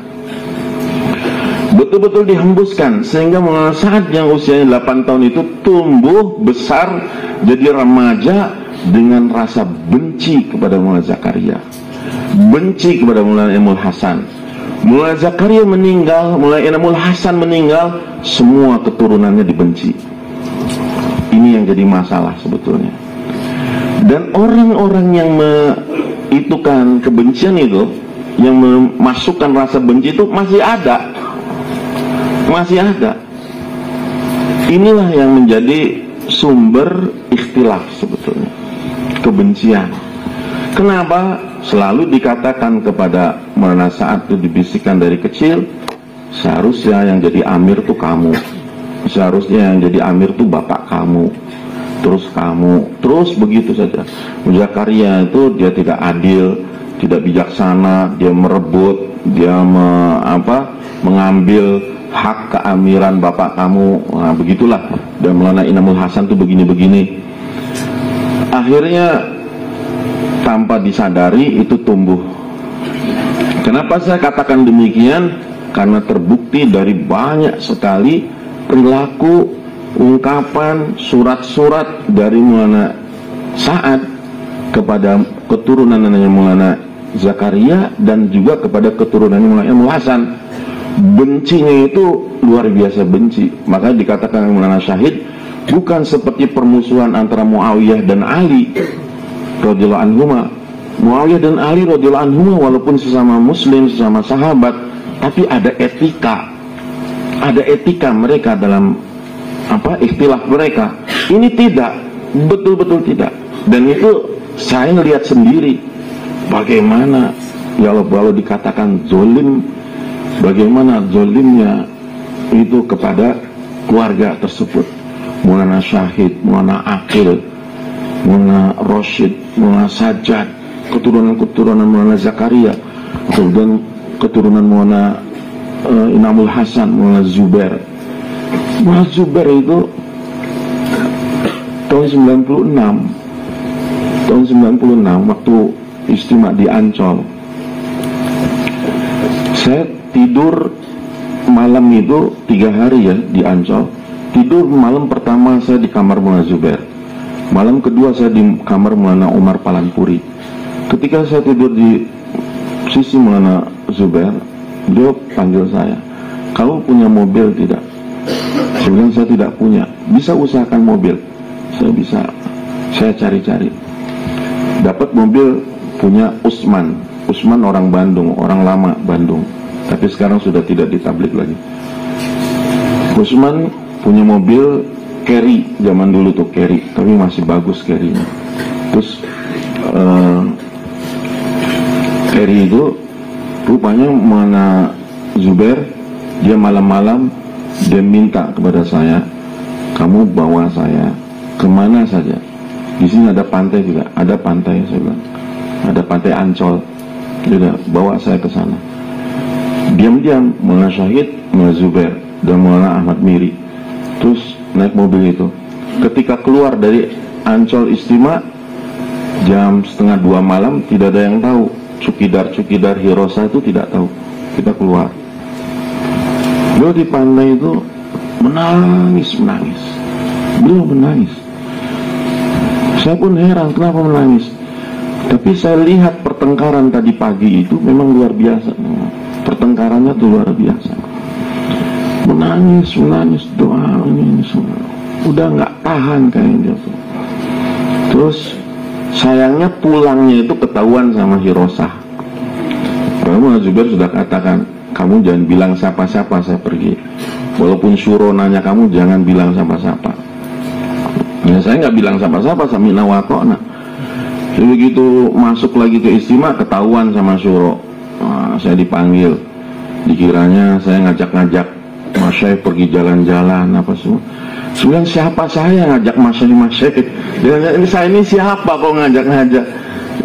betul-betul dihembuskan, sehingga Maulana Sa'ad yang usianya 8 tahun itu tumbuh besar jadi remaja dengan rasa benci kepada Maulana Zakaria, benci kepada Maulana Inamul Hasan. Maulana Zakaria meninggal, Maulana Inamul Hasan meninggal, semua keturunannya dibenci. Ini yang jadi masalah sebetulnya. Dan orang-orang yang itukan kebencian itu, yang memasukkan rasa benci itu masih ada. Masih ada. Inilah yang menjadi sumber ikhtilaf sebetulnya, kebencian. Kenapa selalu dikatakan kepada Maulana Sa'ad itu, dibisikkan dari kecil, seharusnya yang jadi amir tuh kamu, seharusnya yang jadi amir tuh bapak kamu, terus kamu, terus begitu saja. Zakaria itu dia tidak adil, tidak bijaksana, dia merebut, dia mengambil hak keamiran bapak kamu. Nah, begitulah. Dan Maulana Inamul Hasan tuh begini-begini. Akhirnya tanpa disadari itu tumbuh. Kenapa saya katakan demikian? Karena terbukti dari banyak sekali perilaku, ungkapan, surat-surat dari Maulana Sa'ad kepada keturunan Maulana Zakaria dan juga kepada keturunan Maulana Inamul Hasan. Bencinya itu luar biasa benci. Maka dikatakan Maulana Syahid, bukan seperti permusuhan antara Muawiyah dan Ali radhiyallahu anhuma. Muawiyah dan Ali radhiyallahu anhuma walaupun sesama muslim, sesama sahabat, tapi ada etika. Ada etika mereka dalam ikhtilaf mereka. Ini tidak, betul-betul tidak. Dan itu saya lihat sendiri bagaimana kalau dikatakan zolim, bagaimana zolimnya itu kepada keluarga tersebut. Maulana Syahid, Maulana Aqil, Maulana Rashid, Maulana Sajjad, keturunan-keturunan Maulana Zakaria, dan keturunan Maulana Inamul Hasan, Maulana Zubair. Maulana Zubair itu tahun 96 waktu istimewa di Ancol, saya tidur malam itu 3 hari ya di Ancol. Tidur malam pertama saya di kamar Maulana Zubair, malam kedua saya di kamar Maulana Umar Palanpuri. Ketika saya tidur di sisi Maulana Zubair, beliau panggil saya, kamu punya mobil tidak? Saya bilang saya tidak punya. Bisa usahakan mobil? Saya bisa. Saya cari-cari, dapat mobil punya Usman orang Bandung, orang lama Bandung, tapi sekarang sudah tidak ditablik lagi. Usman punya mobil Carry, zaman dulu tuh Carry, tapi masih bagus Carry-nya. Terus Eri itu rupanya mana Zubair, dia malam-malam dia minta kepada saya, kamu bawa saya kemana saja. Di sini ada pantai juga, ada pantai, saya bilang, ada pantai Ancol, juga bawa saya ke sana. Diam-diam Maulana Syahid, Maulana Zubair dan Maulana Ahmad Miri terus naik mobil itu. Ketika keluar dari Ancol Istimewa jam 1:30 malam, tidak ada yang tahu. Cukidar Hirosa itu tidak tahu. Kita keluar. Beliau di pantai itu menangis. Beliau menangis. Saya pun heran kenapa menangis. Tapi saya lihat pertengkaran tadi pagi itu memang luar biasa. Pertengkarannya itu luar biasa. Menangis, doa ini semua. Udah nggak tahan kayaknya tuh. Terus sayangnya pulangnya itu ketahuan sama Hirosa. Maulana Zubair sudah katakan, kamu jangan bilang siapa-siapa saya pergi. Walaupun Syuro nanya kamu, jangan bilang siapa-siapa. Ya saya nggak bilang siapa-siapa, samina wa ta'na. Begitu masuk lagi ke Istimewa, ketahuan sama Syuro. Saya dipanggil. Dikiranya saya ngajak-ngajak Mas Syekh pergi jalan-jalan apa semua. Sebenarnya siapa saya ngajak Mas Syekh? Ini saya ini siapa kok ngajak-ngajak?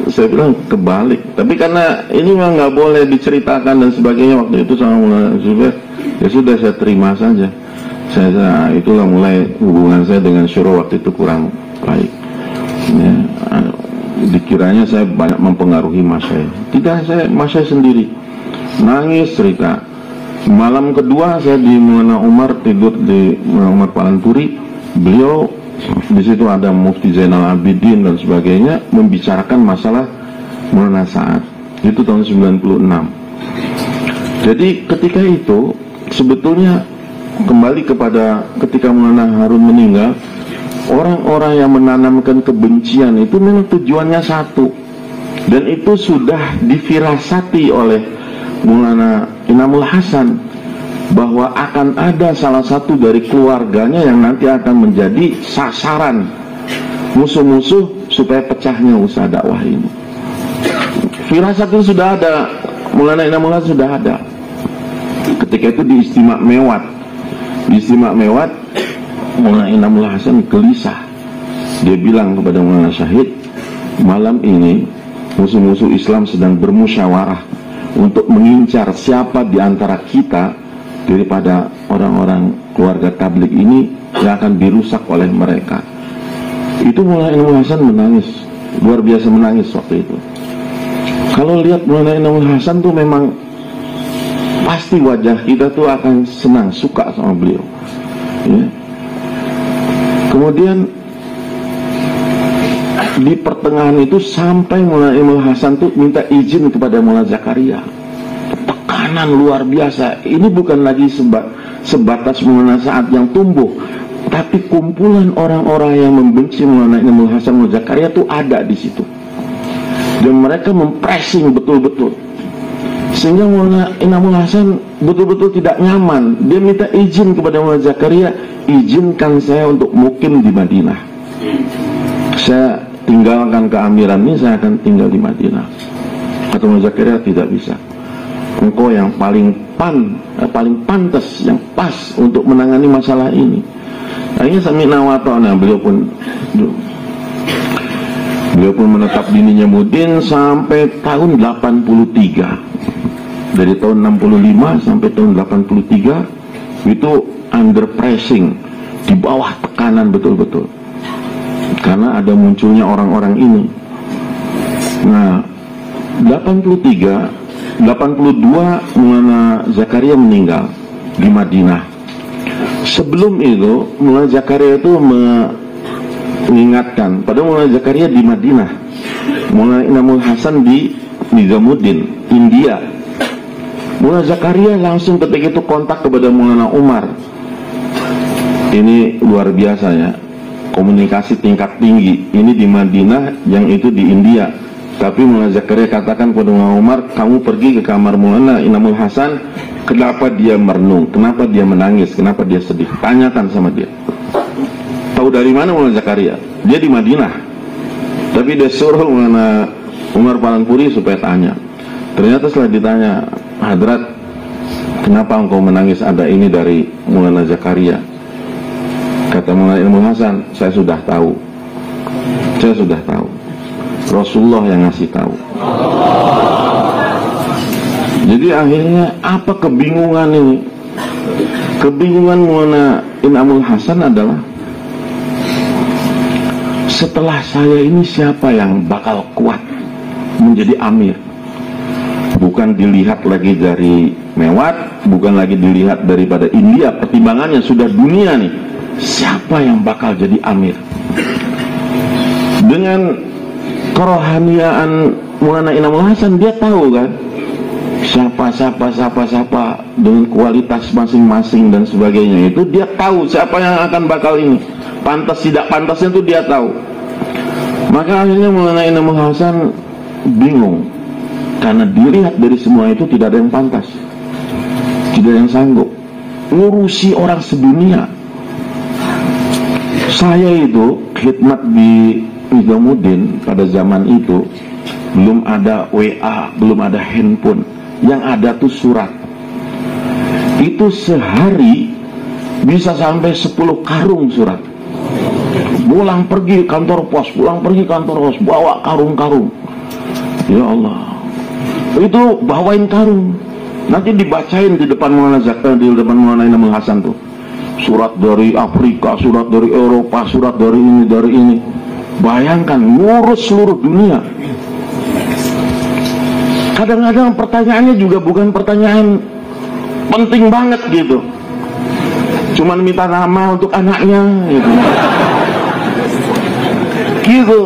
Saya bilang kebalik. Tapi karena ini memang nggak boleh diceritakan dan sebagainya waktu itu sama Maulana Zubair, ya sudah saya terima saja. Itulah mulai hubungan saya dengan Syuro waktu itu kurang baik. Ya, dikiranya saya banyak mempengaruhi Mas Syekh. Tidak, saya Mas Syekh sendiri nangis cerita. Malam kedua saya di Maulana Umar, tidur di Maulana Umar Palanturi. Beliau di situ ada Mufti Zainal Abidin dan sebagainya membicarakan masalah Maulana Sa'ad. Itu tahun 96. Jadi ketika itu sebetulnya kembali kepada ketika Maulana Harun meninggal, orang-orang yang menanamkan kebencian itu memang tujuannya satu, dan itu sudah difirasati oleh Maulana Inamul Hasan bahwa akan ada salah satu dari keluarganya yang nanti akan menjadi sasaran musuh-musuh supaya pecahnya usaha dakwah ini. Firasat itu sudah ada, Maulana Inamul Hasan sudah ada. Ketika itu di Istimewa Mewat, Maulana Inamul Hasan gelisah. Dia bilang kepada Maulana Syahid, malam ini musuh-musuh Islam sedang bermusyawarah untuk mengincar siapa di antara kita daripada orang-orang keluarga tabligh ini yang akan dirusak oleh mereka. Itu Maulana Inamul Hasan menangis, luar biasa menangis waktu itu. Kalau lihat Maulana Inamul Hasan tuh memang pasti wajah kita tuh akan senang, suka sama beliau. Ya. Kemudian di pertengahan itu sampai Maulana Inamul Hasan tuh minta izin kepada Maulana Zakaria. Tekanan luar biasa. Ini bukan lagi sebatas Maulana Sa'ad yang tumbuh, tapi kumpulan orang-orang yang membenci Maulana Inamul Hasan, Maulana Zakaria tuh ada di situ. Dan mereka mempressing betul-betul. Sehingga Maulana Inamul Hasan betul-betul tidak nyaman. Dia minta izin kepada Maulana Zakaria, izinkan saya untuk mukim di Madinah. Saya tinggalkan keamiran ini, saya akan tinggal di Madinah. Kata Maulana Zakaria, tidak bisa. Engkau yang paling pantas, yang pas untuk menangani masalah ini. Akhirnya samina wa ta'na, beliau pun menetap di Ninyamuddin sampai tahun 83. Dari tahun 65 sampai tahun 83 itu under pressing, di bawah tekanan betul-betul, karena ada munculnya orang-orang ini. Nah, 82 Maulana Zakaria meninggal di Madinah. Sebelum itu Maulana Zakaria itu mengingatkan pada Maulana Zakaria di Madinah, Maulana Inamul Hasan di Nizamuddin, India. Maulana Zakaria langsung ketika itu kontak kepada Maulana Umar. Ini luar biasa ya, komunikasi tingkat tinggi. Ini di Madinah, yang itu di India. Tapi Maulana Zakaria katakan kepada Maulana Umar, kamu pergi ke kamar Maulana Inamul Hasan, kenapa dia merenung, kenapa dia menangis, kenapa dia sedih, tanyakan sama dia. Tahu dari mana Maulana Zakaria? Dia di Madinah. Tapi dia suruh Maulana Umar Palangpuri supaya tanya. Ternyata setelah ditanya, Hadrat, kenapa engkau menangis, ada ini dari Maulana Zakaria? Kata Maulana Ilmu Hasan, saya sudah tahu. Saya sudah tahu. Rasulullah yang ngasih tahu. Jadi akhirnya apa kebingungan ini? Kebingungan Maulana Inamul Hasan adalah, setelah saya ini siapa yang bakal kuat menjadi amir? Bukan dilihat lagi dari Mewat, bukan lagi dilihat daripada India, pertimbangannya sudah dunia nih. Siapa yang bakal jadi amir? Dengan kerohaniaan Maulana Inamul Hasan, dia tahu kan siapa dengan kualitas masing-masing dan sebagainya. Itu dia tahu siapa yang akan bakal ini, pantas tidak pantasnya itu dia tahu. Maka akhirnya Maulana Inamul Hasan bingung, karena dilihat dari semua itu tidak ada yang pantas, tidak ada yang sanggup ngurusi orang sedunia. Saya itu khidmat di Nizamuddin pada zaman itu, belum ada WA, belum ada handphone, yang ada tuh surat. Itu sehari bisa sampai 10 karung surat. Pulang pergi kantor pos, pulang pergi kantor pos, bawa karung-karung. Ya Allah, itu bawain karung, nanti dibacain di depan Maulana Zakaria, di depan Maulana Inamul Hasan tuh. Surat dari Afrika, surat dari Eropa, surat dari ini, dari ini. Bayangkan, ngurus seluruh dunia. Kadang-kadang pertanyaannya juga bukan pertanyaan penting banget gitu, cuman minta nama untuk anaknya gitu. Gitu,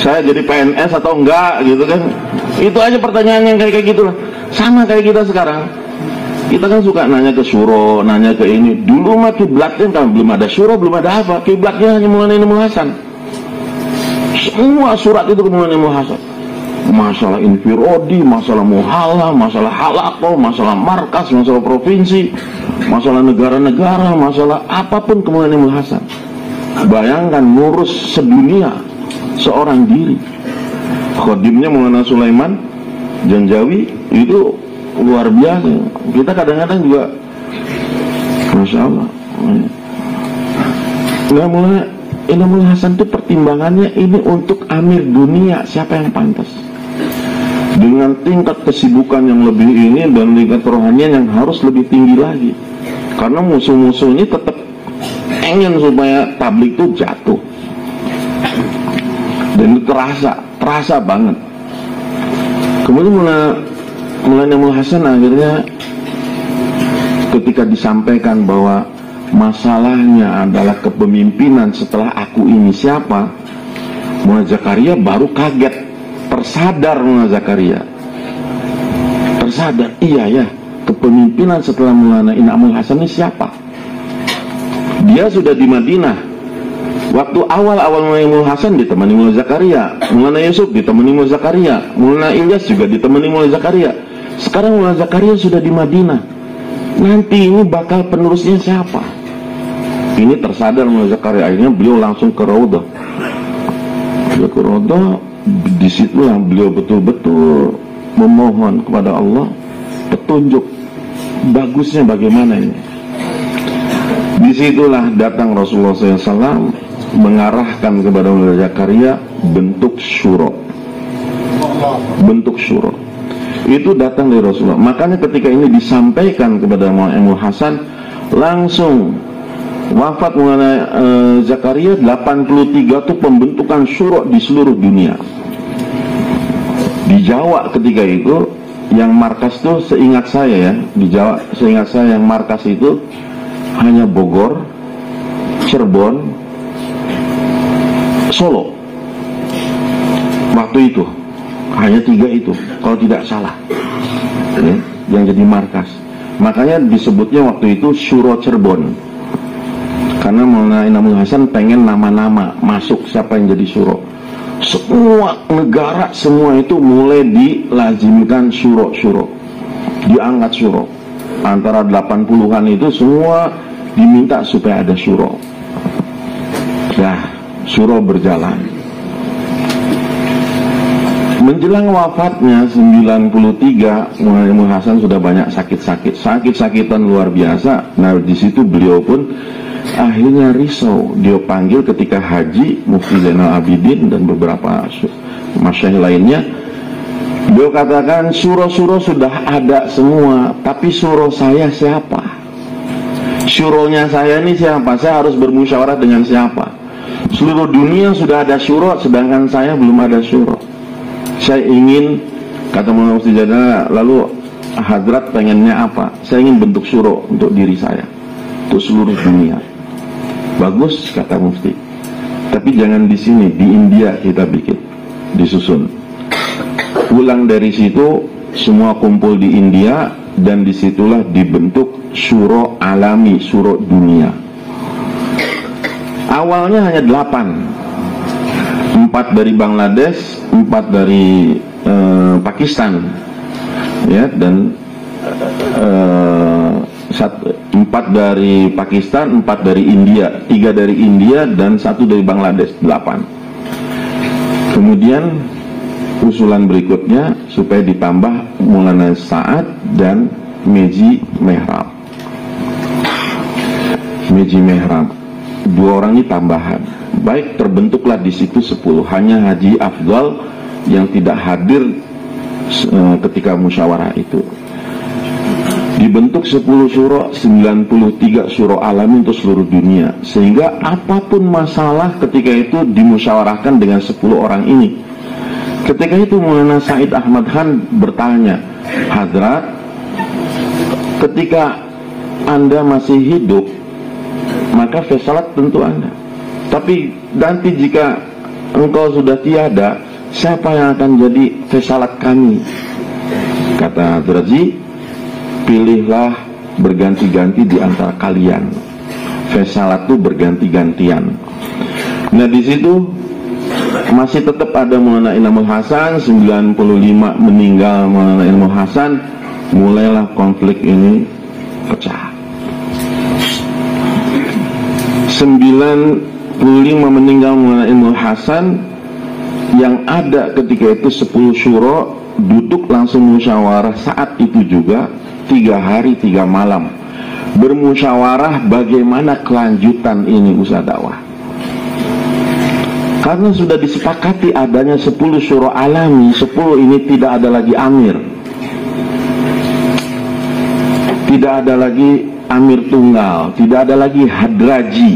saya jadi PNS atau enggak gitu kan. Itu aja pertanyaan yang kayak gitu lah. Sama kayak kita sekarang, kita kan suka nanya ke Syuro, nanya ke ini. Dulu mah kiblatnya kan belum ada Syuro, belum ada apa, kiblatnya hanya Maulana Inamul Hasan. Semua surat itu ke Maulana Inamul Hasan. Masalah infirodi, masalah muhala, masalah halako, masalah markas, masalah provinsi, masalah negara-negara, masalah apapun ke Maulana Inamul Hasan. Bayangkan ngurus sedunia seorang diri. Khodimnya Maulana Sulaiman Janjawi itu luar biasa. Kita kadang-kadang juga, Masya Allah. Nah, Maulana Inamul Hasan itu pertimbangannya ini untuk amir dunia, siapa yang pantas. Dengan tingkat kesibukan yang lebih ini dan tingkat kerohanian yang harus lebih tinggi lagi. Karena musuh-musuh ini tetap ingin supaya tabligh itu jatuh. Dan itu terasa banget. Kemudian Maulana Inamul Hasan akhirnya ketika disampaikan bahwa masalahnya adalah kepemimpinan setelah aku ini siapa, Maulana Zakaria baru kaget, tersadar. Maulana Zakaria tersadar, iya ya, kepemimpinan setelah Maulana Inamul Hasan ini siapa. Dia sudah di Madinah. Waktu awal-awal Maulana Inamul Hasan ditemani Maulana Zakaria, Maulana Yusuf ditemani Maulana Zakaria, Maulana Ilyas juga ditemani Maulana Zakaria. Sekarang Maulana Zakaria sudah di Madinah. Nanti ini bakal penerusnya siapa? Ini tersadar Maulana Zakaria. Akhirnya beliau langsung ke Raudhah. Beliau ke Raudhah, disitulah beliau betul-betul memohon kepada Allah petunjuk bagusnya bagaimana ini. Disitulah datang Rasulullah SAW mengarahkan kepada Maulana Zakaria bentuk syuro. Bentuk syuro itu datang dari Rasulullah. Makanya ketika ini disampaikan kepada Maulana Inamul Hasan, langsung wafat Maulana Zakaria 83 itu pembentukan syuro di seluruh dunia. Di Jawa ketika itu yang markas itu, seingat saya ya, di Jawa seingat saya yang markas itu hanya Bogor, Cirebon, Solo. Waktu itu hanya 3 itu, kalau tidak salah ya, yang jadi markas. Makanya disebutnya waktu itu Syuro Cirebon, karena Maulana Inamul Hasan pengen nama-nama masuk siapa yang jadi syuro. Semua negara, semua itu mulai dilazimkan syuro-syuro, diangkat syuro. Antara 80-an itu semua diminta supaya ada syuro. Nah, syuro berjalan. Menjelang wafatnya 93, Maulana Imam Hasan sudah banyak sakit-sakitan luar biasa. Nah, di situ beliau pun akhirnya risau. Dia panggil ketika haji Mufti Zainal Abidin dan beberapa masyayikh lainnya. Beliau katakan, surah-surah sudah ada semua, tapi surah saya siapa? Surahnya saya ini siapa? Saya harus bermusyawarah dengan siapa? Seluruh dunia sudah ada surah, sedangkan saya belum ada surah. Saya ingin, kata Maulana Mufti Zainal, lalu Hadrat pengennya apa? Saya ingin bentuk surah untuk diri saya, untuk seluruh dunia. Bagus, kata Mufti. Tapi jangan di sini, di India kita bikin, disusun. Pulang dari situ, semua kumpul di India, dan disitulah dibentuk surah alami, surah dunia. Awalnya hanya 8. 4 dari Bangladesh, 4 dari Pakistan, ya, dan 4 dari Pakistan, 4 dari India, 3 dari India, dan 1 dari Bangladesh, 8. Kemudian usulan berikutnya supaya ditambah Maulana Sa'ad dan Meji Mehrab. Meji Mehrab, 2 orang ini tambahan. Baik, terbentuklah di situ 10. Hanya Haji Afdal yang tidak hadir ketika musyawarah itu. Dibentuk 10 surah, 93 surah alami untuk seluruh dunia. Sehingga apapun masalah ketika itu dimusyawarahkan dengan 10 orang ini. Ketika itu Maulana Said Ahmad Khan bertanya, Hadrat, ketika Anda masih hidup, maka fesalat tentu Anda. Tapi nanti jika engkau sudah tiada, siapa yang akan jadi fesalat kami? Kata Hadraji, pilihlah berganti-ganti di antara kalian. Fesalat itu berganti-gantian. Nah, di situ masih tetap ada Maulana Inamul Hasan. 95 meninggal Maulana Inamul Hasan, mulailah konflik ini pecah. 95 meninggal Maulana Inamul Hasan. Yang ada ketika itu 10 syuro duduk langsung musyawarah saat itu juga 3 hari 3 malam bermusyawarah bagaimana kelanjutan ini usaha dakwah. Karena sudah disepakati adanya 10 syuro alami, 10 ini tidak ada lagi amir, tidak ada lagi amir tunggal, tidak ada lagi hadraji.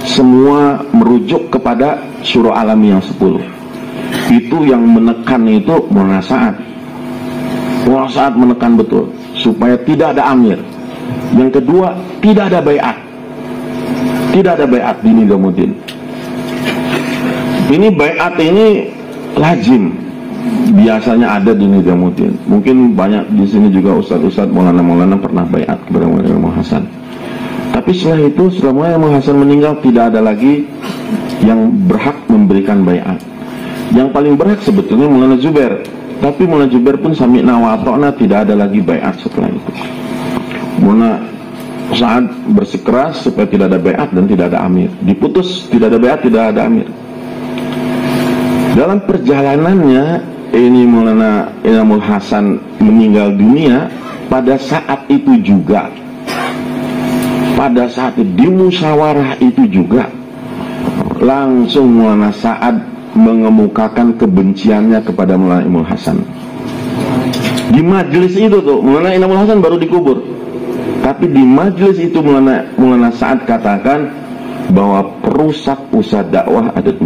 Semua merujuk kepada syuro alami yang 10. Itu yang menekan itu Maulana Sa'ad. Maulana Sa'ad menekan betul supaya tidak ada amir. Yang kedua, tidak ada baiat. Tidak ada baiat di Nizamuddin. Ini baiat ini lazim, biasanya ada di Nizamuddin. Mungkin banyak di sini juga ustadz-ustadz Maulana pernah baiat kepada Maulana Imam Hasan. Tapi setelah itu, setelah Maulana Imam Hasan meninggal, tidak ada lagi yang berhak memberikan baiat. Yang paling berhak sebetulnya Maulana Zubair. Tapi Maulana Zubair pun sami'na wa ata'na, tidak ada lagi baiat setelah itu. Maulana Sa'ad bersikeras supaya tidak ada baiat dan tidak ada amir. Diputus, tidak ada baiat, tidak ada amir. Dalam perjalanannya ini Maulana Inamul Hasan meninggal dunia. Pada saat itu juga, pada saat di musyawarah itu juga, langsung Maulana Sa'ad mengemukakan kebenciannya kepada Maulana Imam Hasan. Di majelis itu tuh Maulana Imam Hasan baru dikubur, tapi di majelis itu Maulana Sa'ad katakan bahwa perusak usaha dakwah ada 2,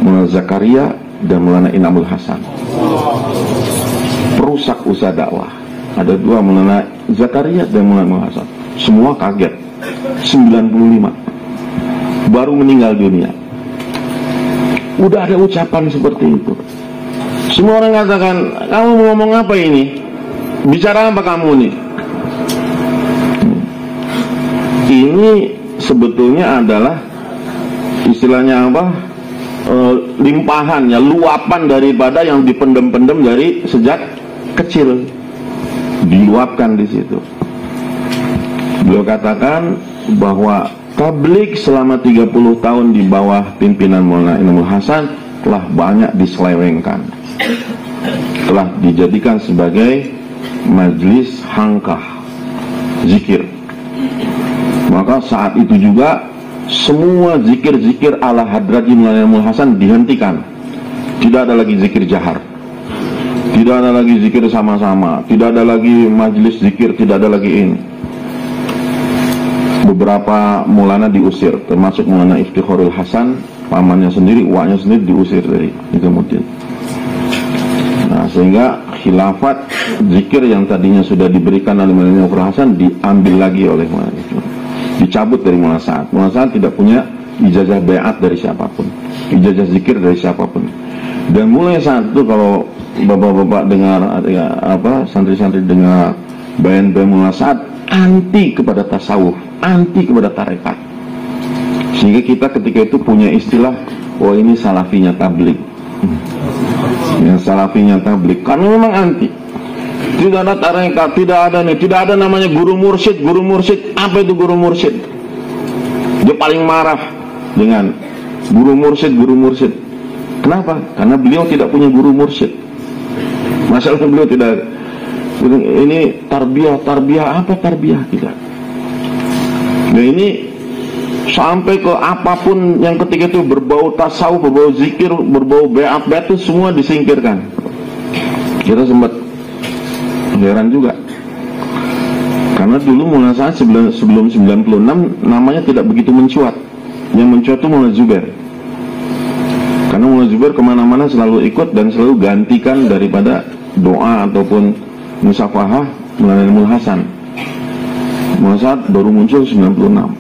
Maulana Zakaria dan Maulana Inamul Hasan. Perusak usaha dakwah ada 2, Maulana Zakaria dan Maulana Inamul Hasan. Semua kaget. 95 baru meninggal dunia. Udah ada ucapan seperti itu. Semua orang katakan, kamu mau ngomong apa ini? Bicara apa kamu nih? Ini sebetulnya adalah istilahnya apa? Limpahan ya, luapan daripada yang dipendem-pendem dari sejak kecil, diluapkan di situ. Beliau katakan bahwa tabligh selama 30 tahun di bawah pimpinan Maulana Inamul Hasan telah banyak diselewengkan. telah dijadikan sebagai majlis hangkah zikir. Maka saat itu juga semua zikir-zikir ala Hadraji Maulana Mul Hasan dihentikan. Tidak ada lagi zikir jahar, tidak ada lagi zikir sama-sama, tidak ada lagi majlis zikir, tidak ada lagi ini. Beberapa Maulana diusir, termasuk Maulana Iftikharul Hasan, pamannya sendiri, uaknya sendiri diusir dari Nizamuddin. Nah, sehingga khilafat zikir yang tadinya sudah diberikan oleh Maulana Iftikharul Hasan diambil lagi oleh Maulana Iftikharul, dicabut dari Maulana Sa'ad. Maulana Sa'ad tidak punya ijazah bai'at dari siapapun, ijazah zikir dari siapapun. Dan mulai saat itu kalau bapak-bapak dengar santri-santri dengar bayan-bayan Maulana Sa'ad, anti kepada tasawuf, anti kepada tarekat. Sehingga kita ketika itu punya istilah, oh ini salafinya tabligh. Yang salafinya tabligh, karena memang anti. Tidak ada tarekat, tidak ada namanya guru mursyid. Guru mursyid, apa itu guru mursyid? Dia paling marah dengan guru mursyid. Kenapa? Karena beliau tidak punya guru mursyid. Masalahnya beliau tidak. Ini tarbiyah apa tarbiyah kita? Nah ini sampai ke apapun yang ketika itu berbau tasawuf, berbau zikir, berbau bai'at itu semua disingkirkan. Kita sempat heran juga, karena dulu Maulana Sa'ad sebelum 96 namanya tidak begitu mencuat. Yang mencuat itu Maulana Zubair, karena Maulana Zubair kemana-mana selalu ikut dan selalu gantikan daripada doa ataupun musafahah Maulana Mul Hasan. Maulana Sa'ad baru muncul 96,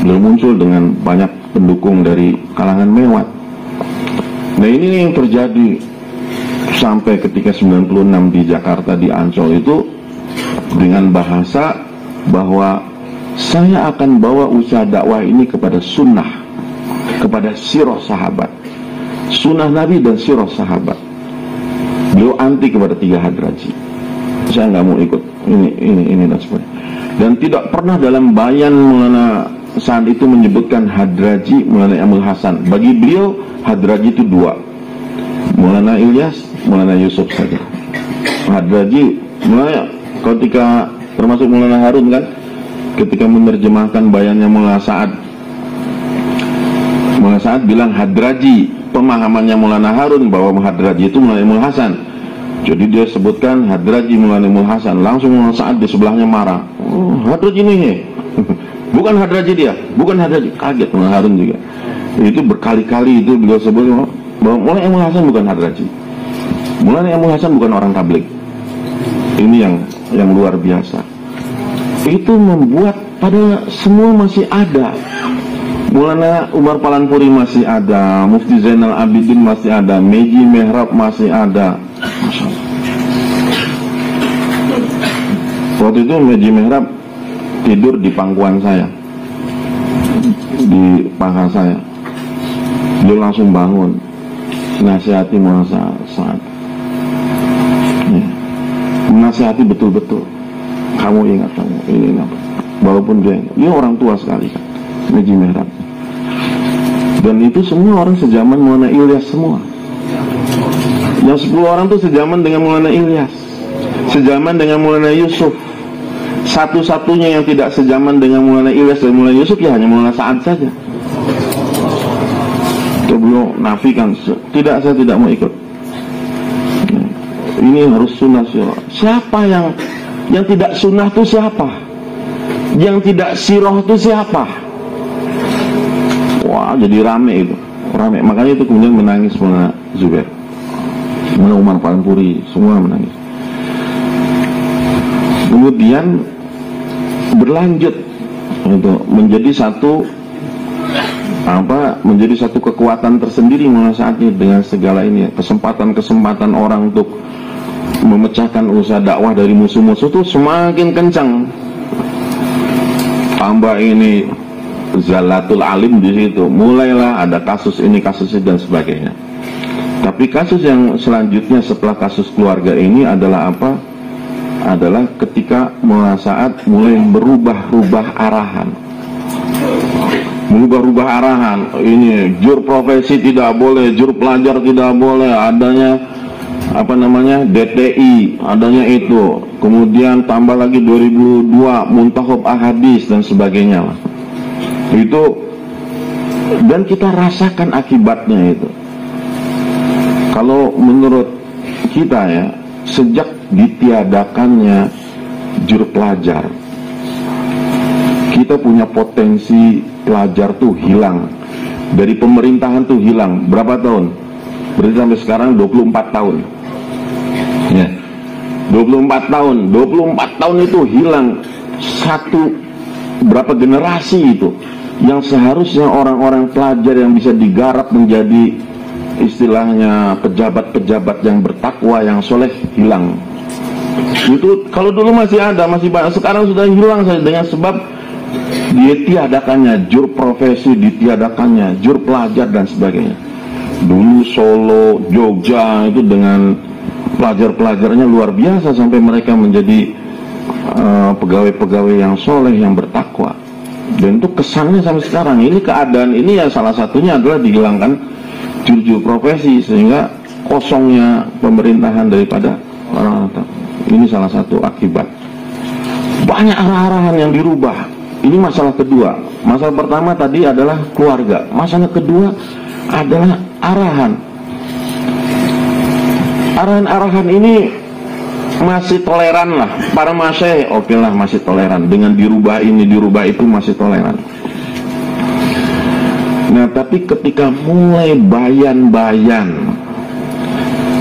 belum muncul dengan banyak pendukung dari kalangan Mewat. Nah ini yang terjadi sampai ketika 96 di Jakarta, di Ancol itu, dengan bahasa bahwa saya akan bawa usaha dakwah ini kepada sunnah, kepada sirah sahabat, sunnah Nabi dan sirah sahabat. Beliau anti kepada 3 hadraji. Saya nggak mau ikut ini dan sebagainya. Dan tidak pernah dalam bayan Maulana saat itu menyebutkan hadraji Maulana Amul Hasan. Bagi beliau hadraji itu 2, Maulana Ilyas, Maulana Yusuf saja. Hadraji Maulana ketika termasuk Maulana Harun kan, ketika menerjemahkan bayannya Maulana Sa'ad bilang hadraji, pemahamannya Maulana Harun bahwa hadraji itu Maulana Amul Hasan. Jadi dia sebutkan hadraji Maulana Amul Hasan, langsung Maulana Sa'ad di sebelahnya marah. Oh, hadraji ini bukan hadraji dia, bukan hadraji. Kaget Maulana Harun juga. Itu berkali-kali itu beliau sebut bahwa Maulana Amul Hasan bukan hadraji, Maulana Amul Hasan bukan orang tabligh. Ini yang luar biasa. Itu membuat pada semua masih ada. Maulana Umar Palanpuri masih ada, Mufti Zainal Abidin masih ada, Meji Mehrab masih ada. Waktu itu Meji Mehrab tidur di pangkuan saya, di pangkal saya. Dia langsung bangun, nasihati Maulana Sa'ad. Menasihati betul-betul. Kamu ingat, kamu ini apa? Walaupun dia orang tua sekali kan, Meji Mehrab. Dan itu semua orang sejaman Maulana Ilyas semua. Yang 10 orang itu sejaman dengan Maulana Ilyas, sejaman dengan Maulana Yusuf. Satu-satunya yang tidak sejaman dengan Maulana Ilyas dan Maulana Yusuf ya hanya Maulana Sa'ad saja. Itu beliau nafikan, tidak, saya tidak mau ikut. Ini harus sunnah sirah. Siapa yang tidak sunnah itu siapa? Yang tidak sirah itu siapa? Wah, jadi rame itu, rame. Makanya itu kemudian menangis Maulana Zubair, Maulana Umar Palanpuri, semua menangis. Kemudian berlanjut untuk menjadi satu kekuatan tersendiri Maulana Sa'ad ini dengan segala ini, kesempatan orang untuk memecahkan usaha dakwah dari musuh-musuh itu semakin kencang. Tambah ini zalatul alim di situ, mulailah ada kasus ini, kasus itu dan sebagainya. Tapi kasus yang selanjutnya setelah kasus keluarga ini adalah apa? Adalah ketika Maulana Sa'ad mulai berubah-ubah arahan. Berubah-ubah arahan. Ini jur profesi tidak boleh, jur pelajar tidak boleh, adanya apa namanya, DTI, adanya itu, kemudian tambah lagi 2002 Muntakhab Ahadis dan sebagainya lah. Itu, dan kita rasakan akibatnya itu. Kalau menurut kita ya, sejak ditiadakannya juru pelajar, kita punya potensi pelajar tuh hilang. Dari pemerintahan tuh hilang. Berapa tahun? Berarti sampai sekarang 24 tahun. Ya. 24 tahun. 24 tahun itu hilang. Satu berapa generasi itu yang seharusnya orang-orang pelajar yang bisa digarap menjadi istilahnya pejabat-pejabat yang bertakwa, yang soleh, hilang. Itu kalau dulu masih ada, masih banyak, sekarang sudah hilang saja dengan sebab ditiadakannya jur profesi, ditiadakannya jur pelajar dan sebagainya. Dulu Solo, Jogja itu dengan pelajar-pelajarnya luar biasa sampai mereka menjadi pegawai-pegawai yang soleh, yang bertakwa. Dan itu kesannya sampai sekarang. Ini keadaan ini ya salah satunya adalah dihilangkan jur-jur profesi, sehingga kosongnya pemerintahan daripada orang-orang. Ini salah satu akibat. Banyak arah-arahan yang dirubah. Ini masalah kedua. Masalah pertama tadi adalah keluarga. Masalah kedua adalah arahan. Arahan-arahan ini masih toleran lah. Para masyayikh oke lah, masih toleran. Dengan dirubah ini, dirubah itu masih toleran. Nah, tapi ketika mulai bayan-bayan,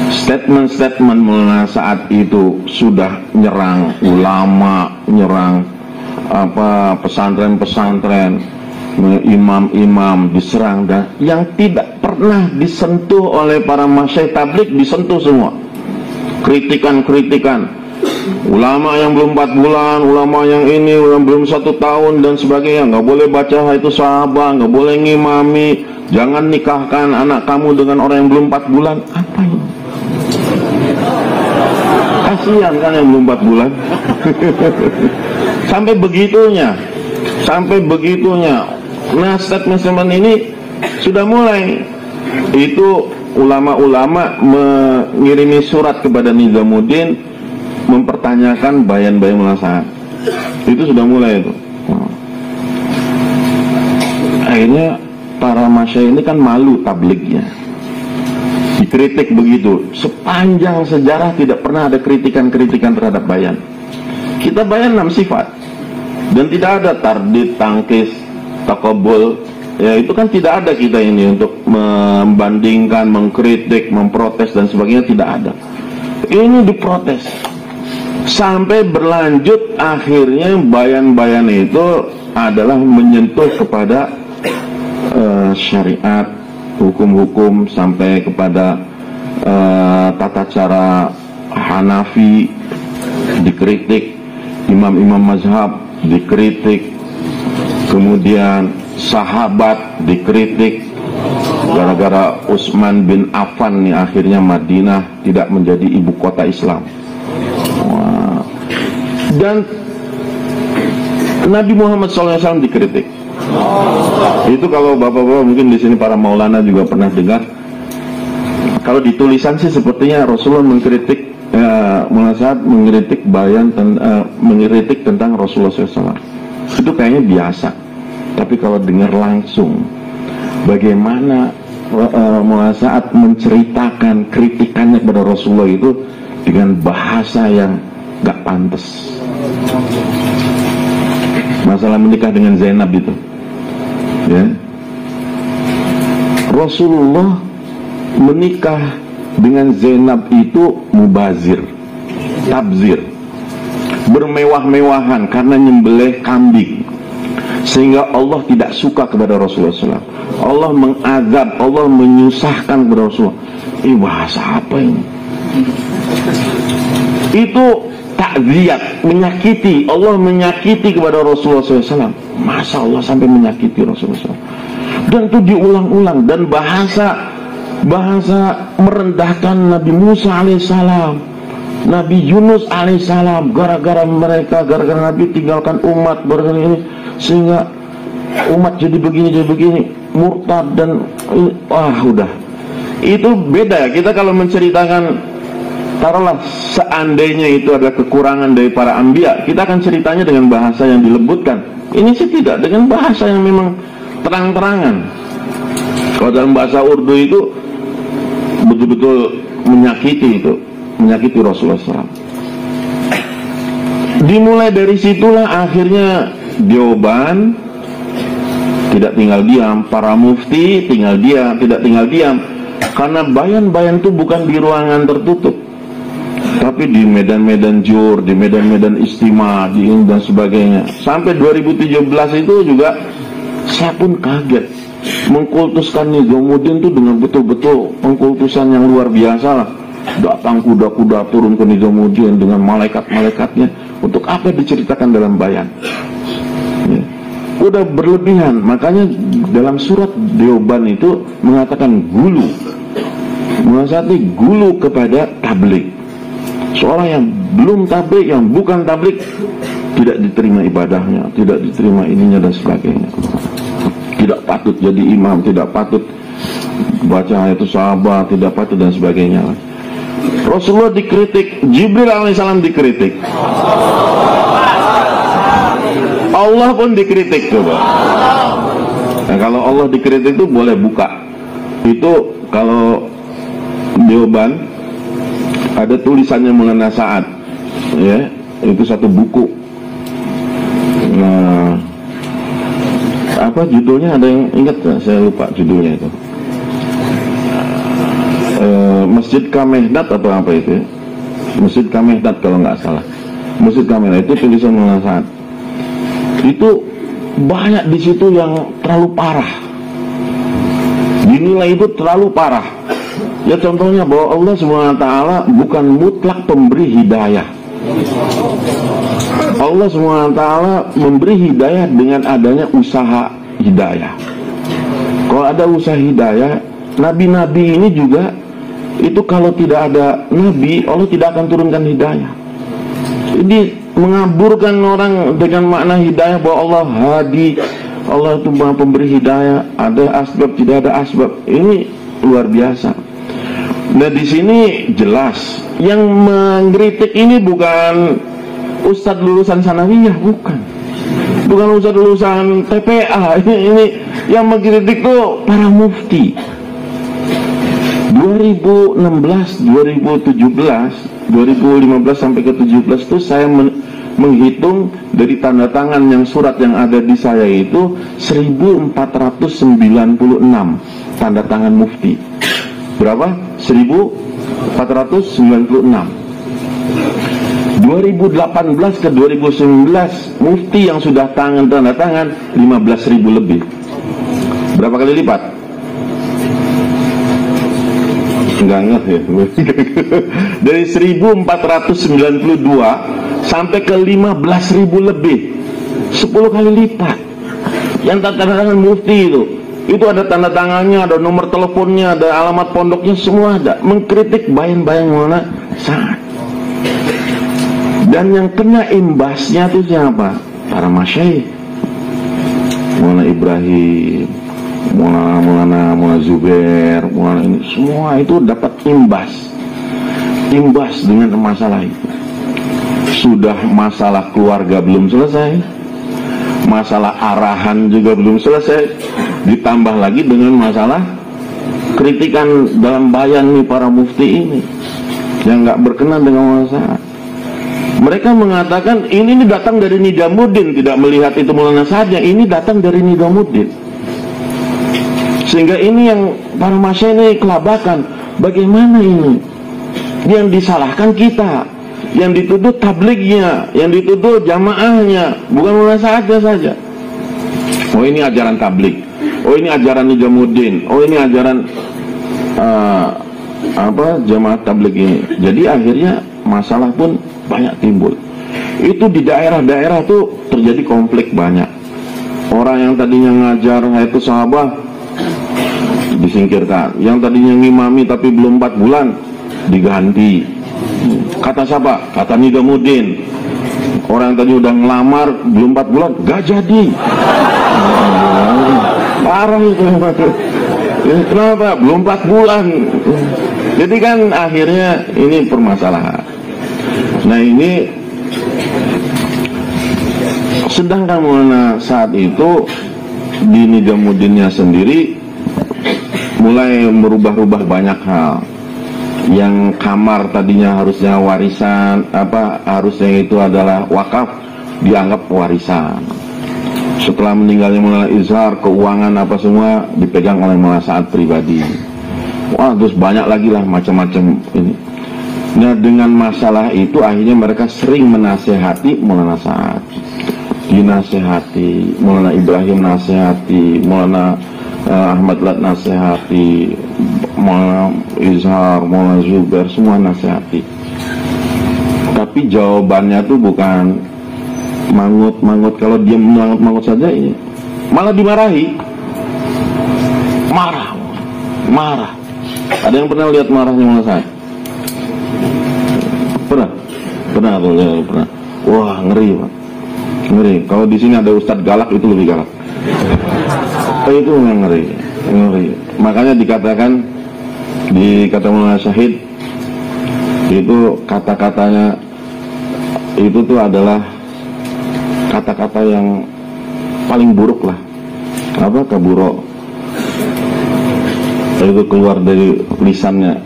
statement-statement mulai saat itu sudah nyerang ulama, nyerang pesantren-pesantren, imam-imam diserang, dan yang tidak pernah disentuh oleh para masyayikh tabligh disentuh semua. Kritikan-kritikan ulama yang belum 4 bulan, ulama yang ini yang belum 1 tahun dan sebagainya, nggak boleh baca itu sahabat, nggak boleh ngimami, jangan nikahkan anak kamu dengan orang yang belum 4 bulan. Apa ini? Kasihan kan yang belum 4 bulan. Sampai begitunya. Nah, statement ini sudah mulai. Itu ulama-ulama mengirimi surat kepada Nizamuddin mempertanyakan bayan-bayan Mulasa'at. Itu sudah mulai itu. Akhirnya para masyayikh ini kan malu tablignya. Dikritik begitu. Sepanjang sejarah tidak pernah ada kritikan-kritikan terhadap bayan. Kita bayan 6 sifat. Dan tidak ada tardid, tangkis, takabul. Ya, itu kan tidak ada kita ini untuk membandingkan, mengkritik, memprotes dan sebagainya, tidak ada. Ini diprotes. Sampai berlanjut akhirnya bayan-bayan itu adalah menyentuh kepada syariat, hukum-hukum, sampai kepada tata cara Hanafi dikritik, imam-imam mazhab dikritik, kemudian sahabat dikritik, gara-gara Utsman bin Affan nih akhirnya Madinah tidak menjadi ibu kota Islam. Wah. Dan Nabi Muhammad SAW dikritik. Itu kalau bapak-bapak mungkin di sini para maulana juga pernah dengar. Kalau di tulisan sih sepertinya Rasulullah mengkritik Mulasa'at, mengkritik bayan, mengkritik tentang Rasulullah SAW. Itu kayaknya biasa. Tapi kalau dengar langsung bagaimana Mulasa'at menceritakan kritikannya kepada Rasulullah itu dengan bahasa yang gak pantas. Masalah menikah dengan Zainab itu, ya. Rasulullah menikah dengan Zainab itu mubazir, tabzir, bermewah-mewahan karena nyembelih kambing, sehingga Allah tidak suka kepada Rasulullah SAW. Allah mengazab, Allah menyusahkan kepada Rasulullah. Bahasa apa ini? Itu takziat, menyakiti. Allah menyakiti kepada Rasulullah SAW. Masa Allah sampai menyakiti Rasulullah SAW? Dan itu diulang-ulang. Dan bahasa merendahkan Nabi Musa alaihissalam, Nabi Yunus alaihissalam, gara-gara mereka, gara-gara Nabi tinggalkan umat, gara-gara ini, sehingga umat jadi begini, murtad dan udah. Itu beda ya. Kita kalau menceritakan taruhlah seandainya itu adalah kekurangan dari para anbiya, kita akan ceritanya dengan bahasa yang dilembutkan. Ini sih tidak, dengan bahasa yang memang terang-terangan. Kalau dalam bahasa Urdu itu betul-betul menyakiti, itu menyakiti Rasulullah SAW. Dimulai dari situlah akhirnya Dioban tidak tinggal diam, para mufti tidak tinggal diam, karena bayan-bayan itu bukan di ruangan tertutup, tapi di medan-medan jur, di medan-medan istima, dan sebagainya. Sampai 2017 itu juga saya pun kaget, mengkultuskan Nizamuddin itu dengan betul-betul pengkultusan yang luar biasa lah. Datang kuda-kuda turun ke Nizamuddin dengan malaikat-malaikatnya. Untuk apa diceritakan dalam bayan? Ya. Udah berlebihan. Makanya dalam surat Dioban itu mengatakan gulu, menasihati gulu kepada tablik. Seorang yang belum tablik, yang bukan tablik, tidak diterima ibadahnya, tidak diterima ininya dan sebagainya. Tidak patut jadi imam, tidak patut baca ayat sahabat, tidak patut dan sebagainya. Rasulullah dikritik, Jibril alaihissalam dikritik, Allah pun dikritik, coba. Nah, kalau Allah dikritik itu boleh buka. Itu kalau Dioban ada tulisannya mengenai saat, ya, itu satu buku. Nah, apa judulnya, ada yang ingat nggak? Saya lupa judulnya itu. Masjid Kamehdat atau apa itu ya? Masjid Kamehdat kalau nggak salah. Masjid Kamehdat itu tulisan mengenai saat. Itu banyak di situ yang terlalu parah, dinilai itu terlalu parah. Ya contohnya bahwa Allah SWT bukan mutlak pemberi hidayah. Allah SWT memberi hidayah dengan adanya usaha hidayah. Kalau ada usaha hidayah, nabi-nabi ini juga itu kalau tidak ada nabi, Allah tidak akan turunkan hidayah. Ini mengaburkan orang dengan makna hidayah bahwa Allah hadi, Allah itu maha pemberi hidayah, ada asbab, tidak ada asbab. Ini luar biasa. Nah di sini jelas yang mengkritik ini bukan ustadz lulusan sanawiyah, bukan ustadz lulusan TPA. Ini yang mengkritik tuh para mufti. 2016, 2017, 2015 sampai ke 17 itu saya menghitung dari tanda tangan yang surat yang ada di saya itu 1496 tanda tangan mufti. Berapa? 1496. 2018 ke 2019 mufti yang sudah tanda tangan 15.000 lebih. Berapa kali lipat? Enggak ya. Dari 1492 sampai ke 15.000 lebih, 10 kali lipat. Yang tanda tangan mufti itu ada tanda tangannya, ada nomor teleponnya, ada alamat pondoknya, semua ada. Mengkritik bayan-bayan mana saat. Dan yang kena imbasnya itu siapa? Para masyaikh, Maulana Ibrahim, Maulana Zubair, Maulana ini, semua itu dapat imbas dengan masalah itu. Sudah masalah keluarga belum selesai, masalah arahan juga belum selesai, ditambah lagi dengan masalah kritikan dalam bayan nih para mufti ini yang nggak berkenan dengan masalah. Mereka mengatakan ini datang dari Nizamuddin, tidak melihat itu Maulana saja, ini datang dari Nizamuddin. Sehingga ini yang para masyayikh ini kelabakan. Bagaimana ini? Yang disalahkan kita, yang dituduh tablignya, yang dituduh jamaahnya, bukan Maulana saja. Oh ini ajaran tablig, oh ini ajaran Nizamuddin, oh ini ajaran jamaah tablig ini. Jadi akhirnya masalah pun banyak timbul. Itu di daerah-daerah tuh terjadi konflik banyak. Orang yang tadinya ngajar itu sahabat disingkirkan, yang tadinya ngimami tapi belum 4 bulan diganti. Kata siapa? Kata Nizamuddin. Orang yang tadi udah ngelamar belum 4 bulan gak jadi. Parah itu. Kenapa? Belum 4 bulan. Jadi kan akhirnya ini permasalahan. Nah ini, sedangkan Maulana saat itu di Nizamuddinnya sendiri mulai merubah-rubah banyak hal. Yang kamar tadinya harusnya warisan, harusnya itu adalah wakaf, dianggap warisan. Setelah meninggalnya Maulana Izhar, keuangan apa semua dipegang oleh Maulana Sa'ad pribadi. Wah, terus banyak lagi lah macam-macam ini. Nah, dengan masalah itu akhirnya mereka sering menasehati Maulana Sa'ad. Dinasehati, Maulana Ibrahim nasehati, Maulana Ahmad Lat nasehati, Maulana Izhar, Maulana Zubair, semua nasehati. Tapi jawabannya tuh bukan mangut-mangut. Kalau dia mangut-mangut saja ini malah dimarahi. Marah. Ada yang pernah lihat marahnya Maulana Sa'ad? Pernah. Wah, ngeri Pak. Ngeri. Kalau di sini ada Ustadz galak, itu lebih galak. Itu yang ngeri. Makanya dikatakan di kata Maulana Syahid itu kata-katanya itu tuh adalah kata-kata yang paling buruk lah. Kaburo. Itu keluar dari lisannya.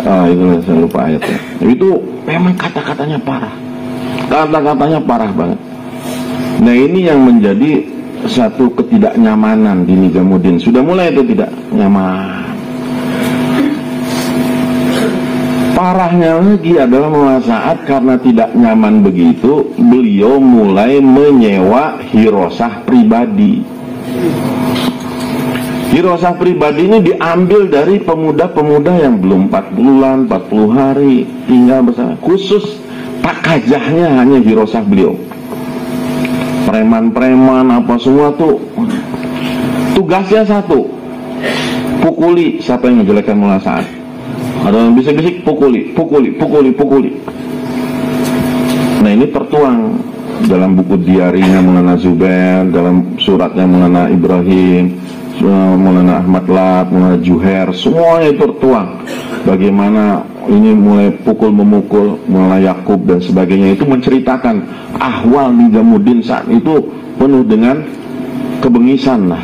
Itu saya lupa ayatnya. Itu memang kata-katanya parah. Kata-katanya parah banget. Nah ini yang menjadi satu ketidaknyamanan di Nizamuddin. Sudah mulai itu tidak nyaman. Parahnya lagi adalah Maulana Sa'ad karena tidak nyaman begitu, beliau mulai menyewa hirosah pribadi. Hirosah pribadi ini diambil dari pemuda-pemuda yang belum 4 bulan, 40 hari tinggal bersama. Khusus tak kajahnya hanya hirosah beliau. Preman-preman apa semua tuh tugasnya satu, pukuli siapa yang menjelekkan Maulana Sa'ad. Ada yang bisik-bisik, pukuli. Nah ini tertuang dalam buku diarinya Maulana Zubair, dalam suratnya Maulana Ibrahim, Maulana Ahmad Lat, Maulana Juher, semuanya itu tertuang. Bagaimana ini mulai pukul-memukul, Maulana Yakub dan sebagainya, itu menceritakan ahwal Nizamuddin saat itu penuh dengan kebengisan lah.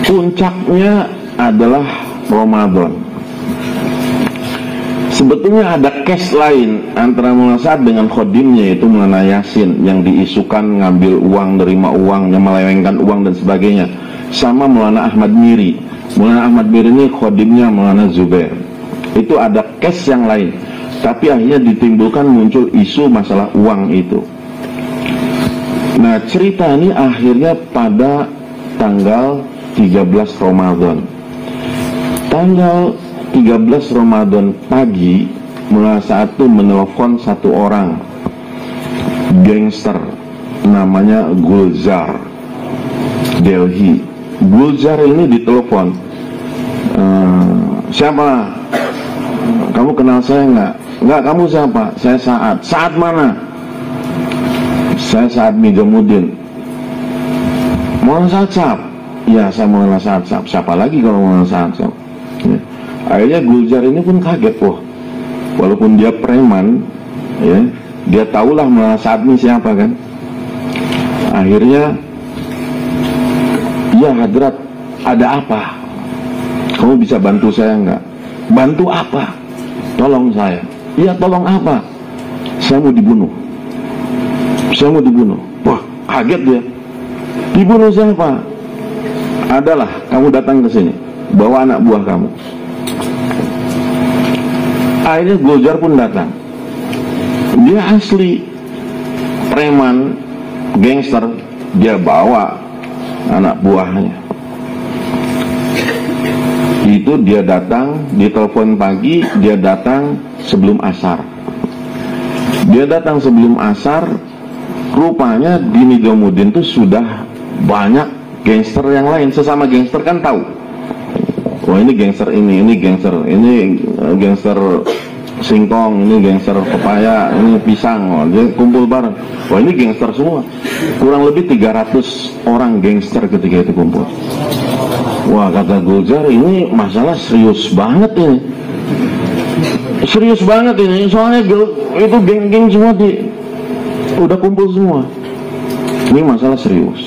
Puncaknya adalah Ramadan. Sebetulnya ada case lain antara Maulana Sa'ad dengan khodimnya, yaitu Maulana Yasin, yang diisukan ngambil uang, nerima uang, yang melewengkan uang dan sebagainya. Sama Maulana Ahmad Miri. Maulana Ahmad Miri ini khodimnya Maulana Zubair. Itu ada case yang lain. Tapi akhirnya ditimbulkan muncul isu masalah uang itu. Nah cerita ini akhirnya pada tanggal 13 Ramadan. Tanggal 13 Ramadan pagi, Maulana Sa'ad itu menelpon satu orang gangster namanya Gulzar, Delhi. Gulzar ini ditelepon, siapa? Kamu kenal saya enggak? Enggak, kamu siapa? Saya Sa'ad. Sa'ad mana? Saya Sa'ad Nizamuddin. Maulana Sa'ad siapa? Ya, saya Maulana Sa'ad siapa? Siapa lagi kalau Maulana Sa'ad siapa? Ya. Akhirnya Gulzar ini pun kaget, walaupun dia preman, ya, dia tahulah Maulana Sa'ad ini siapa kan. Akhirnya, ya Hadrat, ada apa? Kamu bisa bantu saya enggak? Bantu apa? Tolong saya. Iya, tolong apa? Saya mau dibunuh. Wah, kaget dia. Dibunuh siapa? Adalah, kamu datang ke sini, bawa anak buah kamu. Akhirnya Gulzar pun datang. Dia asli preman, gangster. Dia bawa anak buahnya. Itu dia datang, ditelepon pagi, dia datang sebelum asar. Rupanya di Nizamuddin itu sudah banyak gangster yang lain. Sesama gangster kan tahu, wah ini gangster ini gangster singkong, ini gangster pepaya, ini pisang. Oh, dia kumpul bareng. Wah ini gangster semua. Kurang lebih 300 orang gangster ketika itu kumpul. Wah, kata Guljar, ini masalah serius banget ini. Serius banget ini, soalnya itu geng-geng semua udah kumpul semua. Ini masalah serius.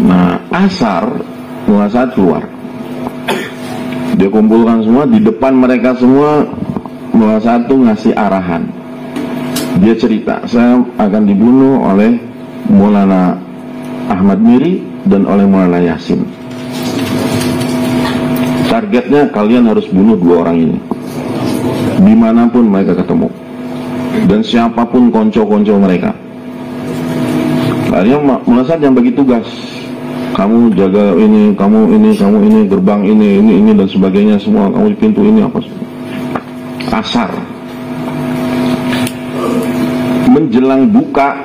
Nah, asar mulai saat keluar, dia kumpulkan semua di depan mereka semua. Mulai saat itu ngasih arahan. Dia cerita, saya akan dibunuh oleh Maulana Ahmad Miri dan oleh Maulana Yasin. Targetnya kalian harus bunuh dua orang ini, dimanapun mereka ketemu, dan siapapun konco-konco mereka. Akhirnya Mulai Saat yang bagi tugas, kamu jaga ini, kamu ini, gerbang ini dan sebagainya semua, kamu di pintu ini apa semua. Asar menjelang buka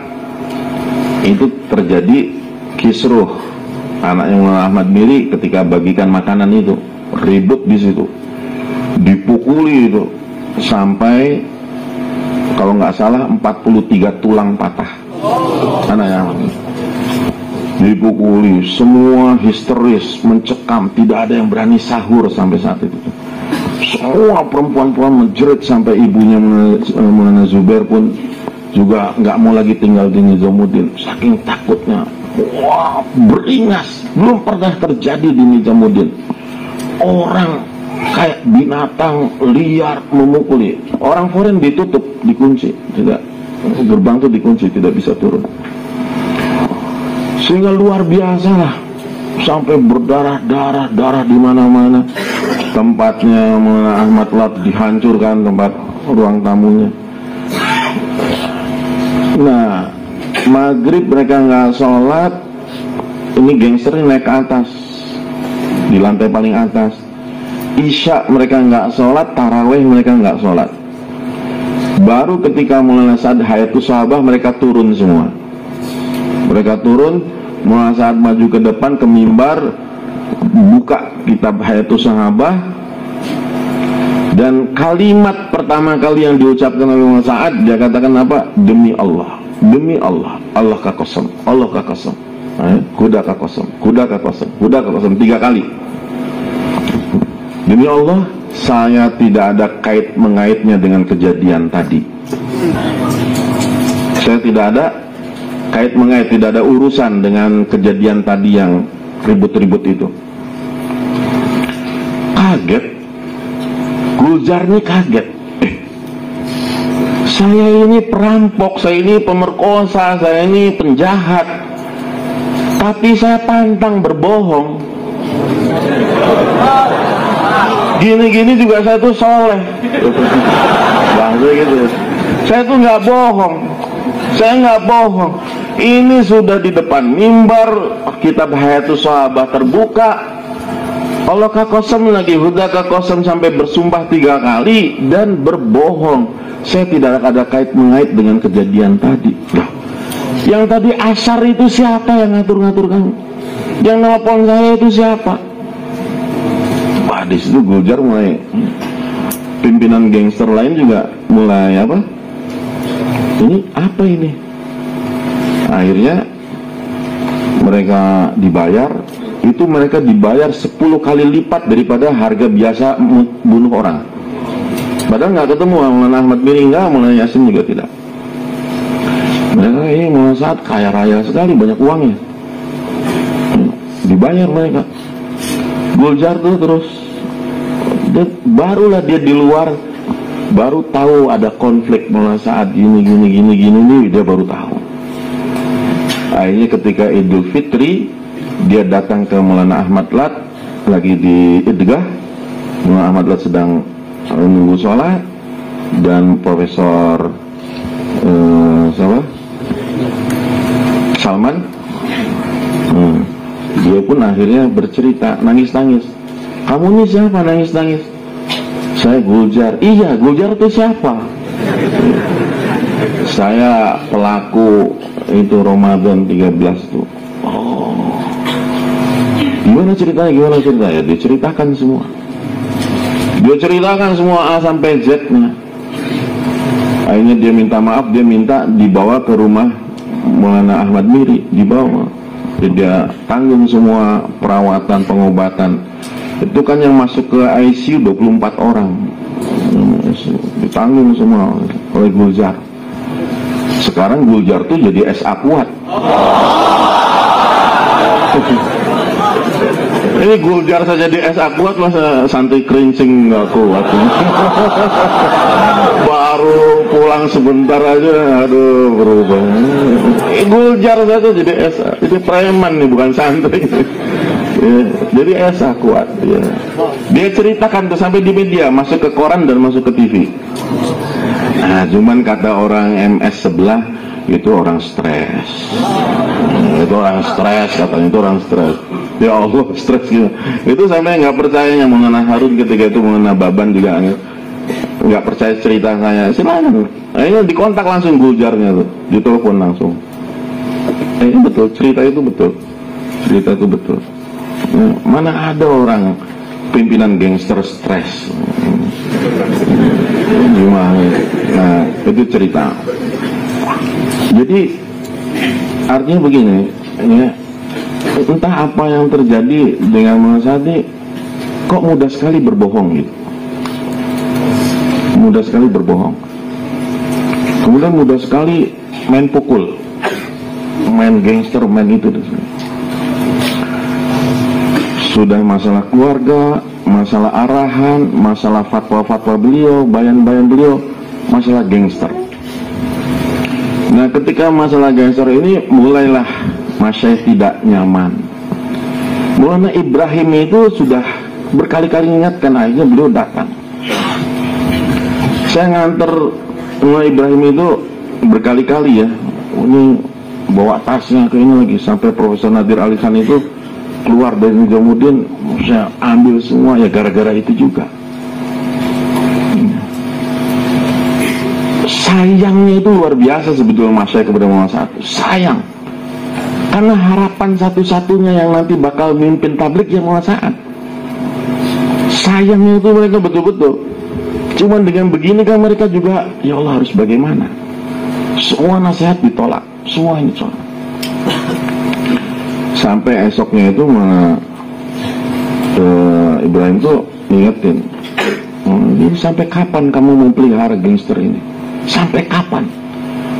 itu terjadi kisruh anaknya Maulana Ahmad Miri ketika bagikan makanan itu, ribut di situ, dipukuli itu sampai kalau nggak salah 43 tulang patah anaknya Ahmad Miri. Dipukuli, semua histeris, mencekam, tidak ada yang berani sahur sampai saat itu. Semua perempuan-perempuan menjerit sampai ibunya Maulana Zubair pun juga nggak mau lagi tinggal di Nizamuddin, saking takutnya. Wah, beringas, belum pernah terjadi di Nizamuddin. Orang kayak binatang liar memukuli. Orang foreign ditutup, dikunci, tidak, gerbang itu dikunci, tidak bisa turun. Sehingga luar biasa lah, sampai berdarah-darah di mana-mana. Tempatnya Maulana Ahmad Lat dihancurkan, tempat ruang tamunya. Nah, maghrib mereka nggak sholat, ini gangster naik ke atas, di lantai paling atas. Isya mereka nggak sholat, taraweh mereka nggak sholat. Baru ketika Maulana Sa'ad Hayatus Sahabah mereka turun semua. Mereka turun, Maulana Sa'ad maju ke depan ke mimbar, buka kitab Hayatus Sahabah, dan kalimat pertama kali yang diucapkan oleh Maulana Sa'ad, dia katakan apa? Demi Allah, Allah ka qasam, Allah ka qasam, kuda ka qasam, kuda ka qasam, kuda ka qasam, 3 kali. Demi Allah, saya tidak ada kait mengaitnya dengan kejadian tadi. Saya tidak ada kait mengait, tidak ada urusan dengan kejadian tadi yang ribut-ribut itu. Kaget, Guljar ini kaget. Saya ini perampok, saya ini pemerkosa, saya ini penjahat, tapi saya pantang berbohong. Gini-gini juga saya tuh soleh. Bahasa gitu. Saya tuh nggak bohong. Saya nggak bohong. Ini sudah di depan mimbar, kitab Hayatus Sahabah terbuka. Allah ka qasam lagi, huda ka qasam, sampai bersumpah 3 kali dan berbohong. Saya tidak ada kait mengait dengan kejadian tadi. Loh, yang tadi asar itu siapa yang ngatur-ngatur kamu? Yang nelpon saya itu siapa? Wah, di situ Guljar mulai, pimpinan gangster lain juga mulai apa? Ini apa ini? Akhirnya mereka dibayar. Itu mereka dibayar 10 kali lipat daripada harga biasa bunuh orang. Padahal nggak ketemu Maulana Ahmad Miri, nggak, Maulana Yasin juga tidak. Mereka ini Maulana Sa'ad kaya raya sekali, banyak uangnya. Dibayar mereka. Guljar tuh terus. Barulah dia di luar, baru tahu ada konflik Maulana Sa'ad gini nih, dia baru tahu. Akhirnya ketika Idul Fitri, dia datang ke Maulana Ahmad Lat lagi di Idgah. Maulana Ahmad Lat sedang menunggu sholat, dan Profesor Salman, dia pun akhirnya bercerita, nangis-nangis. Kamu ini siapa nangis-nangis? Saya Guljar. Iya, Guljar itu siapa? Saya pelaku itu Ramadan 13 tuh. Oh, gimana ceritanya? Diceritakan semua. Dia ceritakan semua A sampai Z-nya. Akhirnya dia minta maaf, dia minta dibawa ke rumah Maulana Ahmad Miri, dibawa. dia tanggung semua perawatan, pengobatan. Itu kan yang masuk ke ICU 24 orang, ditanggung semua oleh Guljar. Sekarang Guljar tuh jadi SA kuat. Ini Guljar saja di SA kuat, masa santri kerincing nggak kuat. Baru pulang sebentar aja, aduh berubah. Guljar saja jadi SA, jadi preman nih, bukan santri. Ya, jadi SA kuat. Ya. Dia ceritakan tuh sampai di media, masuk ke koran dan masuk ke TV. Nah, cuman kata orang MS sebelah itu orang stres. Itu orang stres, katanya itu orang stres. Ya Allah, stres gitu. Itu sampai nggak percayanya Maulana Harun ketika itu, Maulana Baban juga nggak percaya cerita saya. Silakan, akhirnya dikontak langsung Guljarnya tuh, ditelepon langsung. Ini betul, cerita itu betul, cerita itu betul. Nah, mana ada orang pimpinan gangster stres? Gimana? Nah, itu cerita. Jadi artinya begini, ya, entah apa yang terjadi dengan Mas Hadi, kok mudah sekali berbohong gitu. Mudah sekali berbohong. Kemudian mudah sekali main pukul, main gangster, main itu. Sudah masalah keluarga, masalah arahan, masalah fatwa-fatwa beliau, bayan-bayan beliau, masalah gangster. Nah, ketika masalah gangster ini mulailah masyayikh tidak nyaman. Maulana Ibrahim itu sudah berkali-kali ingatkan, akhirnya beliau datang. Saya nganter Maulana Ibrahim itu berkali-kali ya. Ini bawa tasnya ke ini lagi, sampai Profesor Nadir Ali Khan itu keluar dari Nizamuddin, saya ambil semua ya gara-gara itu juga. Sayangnya itu luar biasa sebetulnya masyayikh kepada Maulana Sa'ad. Sayang. Karena harapan satu-satunya yang nanti bakal mimpin tabligh ya Maulana Sa'ad. Sayangnya itu mereka betul-betul. Cuman dengan begini kan mereka juga, ya Allah harus bagaimana? Semua nasihat ditolak, semua ini ditolak. Sampai esoknya itu mana Ibrahim tuh ingetin, jadi sampai kapan kamu memelihara gangster ini? Sampai kapan?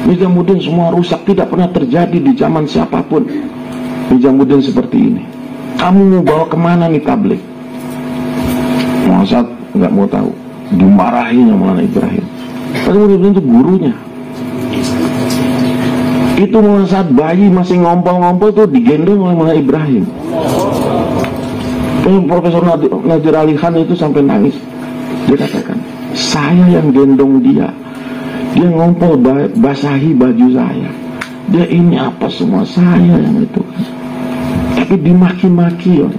Nizamuddin semua rusak, tidak pernah terjadi di zaman siapapun Nizamuddin seperti ini. Kamu mau bawa kemana nih tabligh? Maulana nggak mau tahu, dimarahinya Maulana Ibrahim. Padahal Ibrahim itu gurunya. Itu Maulana saat bayi masih ngompol-ngompol tuh digendong oleh Maulana Ibrahim. Profesor Nadir Ali Khan itu sampai nangis. Dia katakan, saya yang gendong dia. Dia ngompol basahi baju saya. Dia ini apa semua, saya yang itu. Tapi dimaki-maki ya.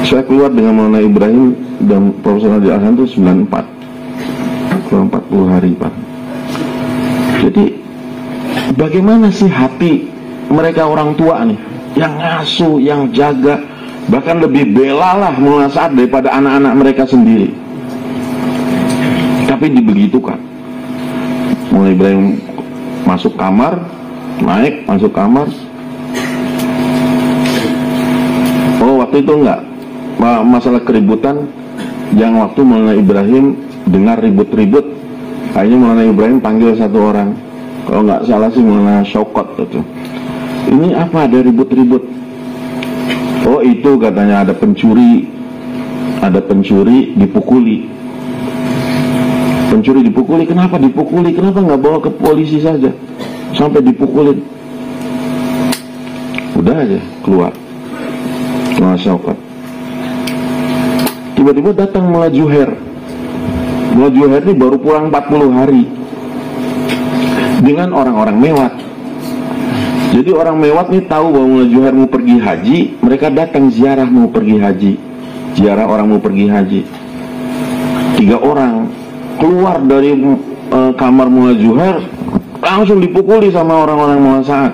Saya keluar dengan Maulana Ibrahim dan Profesor Nadir Ali Khan itu 94. Kurang 40 hari Pak. Jadi bagaimana sih hati mereka orang tua nih, yang ngasuh, yang jaga, bahkan lebih belalah Maulana Sa'ad daripada anak-anak mereka sendiri. Tapi dibegitukan. Maulana Ibrahim masuk kamar, naik, masuk kamar. Oh, waktu itu enggak masalah keributan, yang waktu Maulana Ibrahim dengar ribut-ribut, akhirnya Maulana Ibrahim panggil satu orang, kalau nggak salah sih Maulana Syokot itu. Ini apa, ada ribut-ribut? Oh itu katanya ada pencuri dipukuli. Pencuri dipukuli, kenapa dipukuli? Kenapa nggak bawa ke polisi saja? Sampai dipukulin. Udah aja keluar Maulana Syokot. Tiba-tiba datang Maulana Juher. Maulana Juher ini baru pulang 40 hari dengan orang-orang Mewat. Jadi orang Mewat nih tahu bahwa Maulana Juher mau pergi haji, mereka datang ziarah mau pergi haji. Ziarah orang mau pergi haji. 3 orang keluar dari kamar Maulana Juher, langsung dipukuli sama orang-orang Maulana Sa'ad.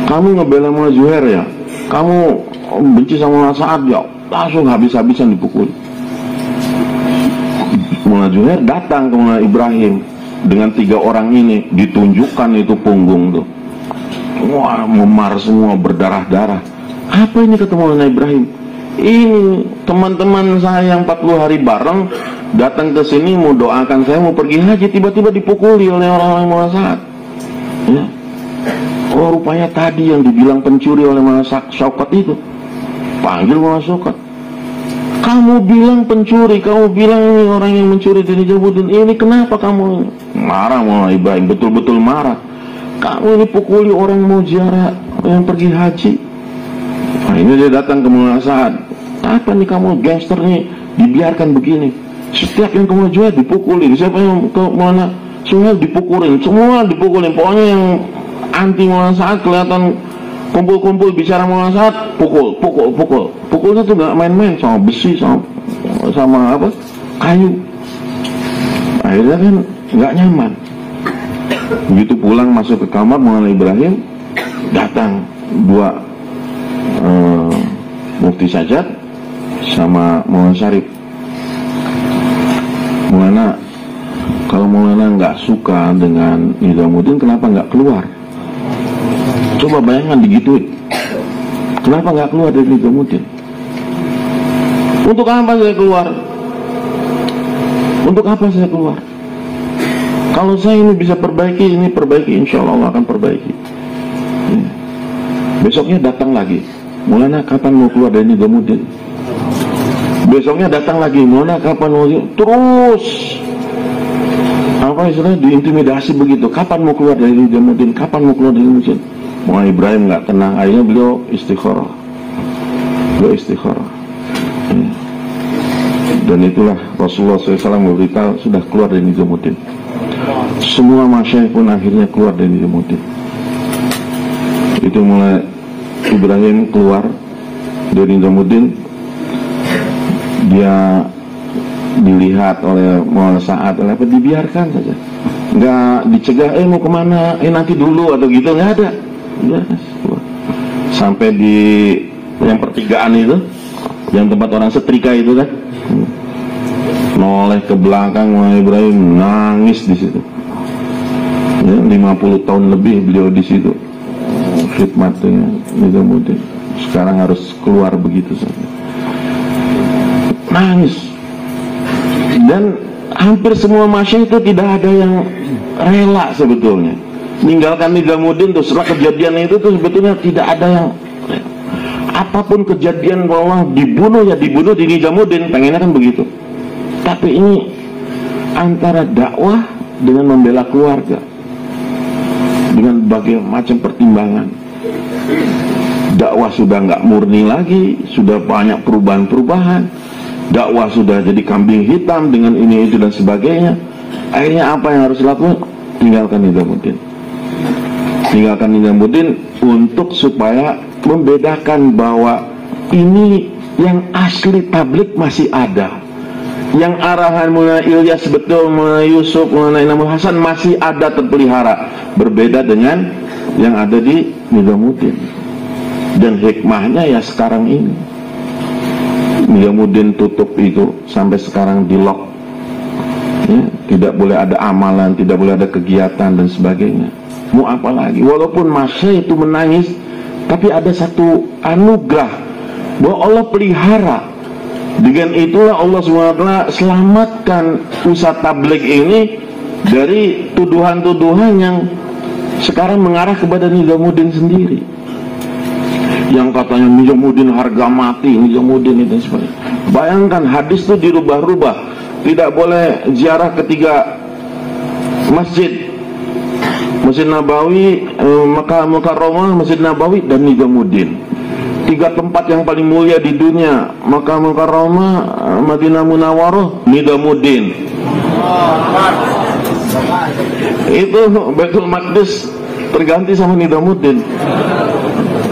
Kamu ngebela Maulana Juher ya? Kamu benci sama Maulana Sa'ad ya? Langsung habis-habisan dipukuli. Maulana Juher datang ke Maulana Ibrahim. dengan 3 orang ini ditunjukkan itu punggung tuh, wah memar semua, berdarah-darah. Apa ini ketemu Maulana Ibrahim? Ini teman-teman saya yang 40 hari bareng datang ke sini mau doakan saya mau pergi haji, tiba-tiba dipukuli oleh orang-orang Maulana Sa'ad. Ya. Oh rupanya tadi yang dibilang pencuri oleh Maulana Syauqat itu, panggil Maulana Syauqat. Kamu bilang pencuri, kamu bilang ini orang yang mencuri dari Nizamuddin, ini kenapa kamu? Marah Maulana Ibrahim, betul-betul marah. Kamu ini pukuli orang mau ziarah, yang pergi haji. Nah ini dia datang ke Maulana Sa'ad. Apa nih kamu gangster nih, dibiarkan begini? Setiap yang kamu jual dipukulin, siapa yang ke Maulana Suhail dipukulin, semua dipukulin. Pokoknya yang anti Maulana Sa'ad kelihatan kumpul-kumpul bicara Maulana Sa'ad, pukul. Pukulnya tuh gak main-main, sama besi, sama apa, kayu. Akhirnya kan gak nyaman. Begitu pulang masuk ke kamar Maulana Ibrahim, datang 2 Mufti Sajjad sama Maulana Syarif. Maulana, kalau Maulana nggak suka dengan Nizamuddin, kenapa nggak keluar? Coba bayangkan digituin. Kenapa nggak keluar dari Nizamuddin? Untuk apa saya keluar? Untuk apa saya keluar? Kalau saya ini bisa perbaiki, insya Allah akan perbaiki. Ya. Besoknya datang lagi, Maulana kapan mau keluar dari Nizamuddin? Besoknya datang lagi, Maulana kapan mau? Terus apa istilahnya, diintimidasi begitu. Kapan mau keluar dari Nizamuddin? Kapan mau keluar dari Nizamuddin? Maulana Ibrahim nggak tenang. Akhirnya beliau istikharah. Ya. Dan itulah Rasulullah SAW memberitahu sudah keluar dari Nizamuddin. Semua masyayikh pun akhirnya keluar dari Nizamuddin. Itu mulai Ibrahim keluar dari Nizamuddin, dia dilihat oleh Maulana Sa'ad, oleh apa, dibiarkan saja, nggak dicegah, mau kemana, nanti dulu atau gitu, nggak ada. Sampai di yang pertigaan itu, yang tempat orang setrika itu kan, noleh ke belakang, Maulana Ibrahim nangis di situ. Ya, 50 tahun lebih beliau di situ khidmatnya Nizamuddin, sekarang harus keluar begitu saja, nangis. Dan hampir semua masyayikh itu tidak ada yang rela sebetulnya meninggalkan Nizamuddin tuh. Setelah kejadian itu tuh sebetulnya tidak ada yang, apapun kejadian kalau dibunuh ya dibunuh di Nizamuddin, pengennya kan begitu. Tapi ini antara dakwah dengan membela keluarga, dengan berbagai macam pertimbangan. Dakwah sudah nggak murni lagi, sudah banyak perubahan-perubahan. Dakwah sudah jadi kambing hitam dengan ini itu dan sebagainya. Akhirnya apa yang harus dilakukan? Tinggalkan Nizamuddin. Tinggalkan Nizamuddin untuk supaya membedakan bahwa ini yang asli tablik masih ada, yang arahan Maulana Ilyas betul, Maulana Yusuf, Maulana Inamul Hasan masih ada terpelihara, berbeda dengan yang ada di Nizamuddin. Dan hikmahnya ya sekarang ini Nizamuddin tutup itu sampai sekarang di lock, ya, tidak boleh ada amalan, tidak boleh ada kegiatan dan sebagainya. Mau apa lagi? Walaupun masyayikh itu menangis, tapi ada satu anugerah bahwa Allah pelihara. Dengan itulah Allah SWT selamatkan usaha tabligh ini dari tuduhan-tuduhan yang sekarang mengarah kepada Nizamuddin sendiri, yang katanya Nizamuddin harga mati, Nizamuddin itu sebagainya. Bayangkan hadis itu dirubah-rubah, tidak boleh ziarah ketiga masjid, Masjid Nabawi, Makkah Mukarramah, Masjid Nabawi dan Nizamuddin. 3 tempat yang paling mulia di dunia, Makkah Mukarramah, Madinah Munawwarah, Nizamuddin. Itu Baitul Maqdis terganti sama Nizamuddin.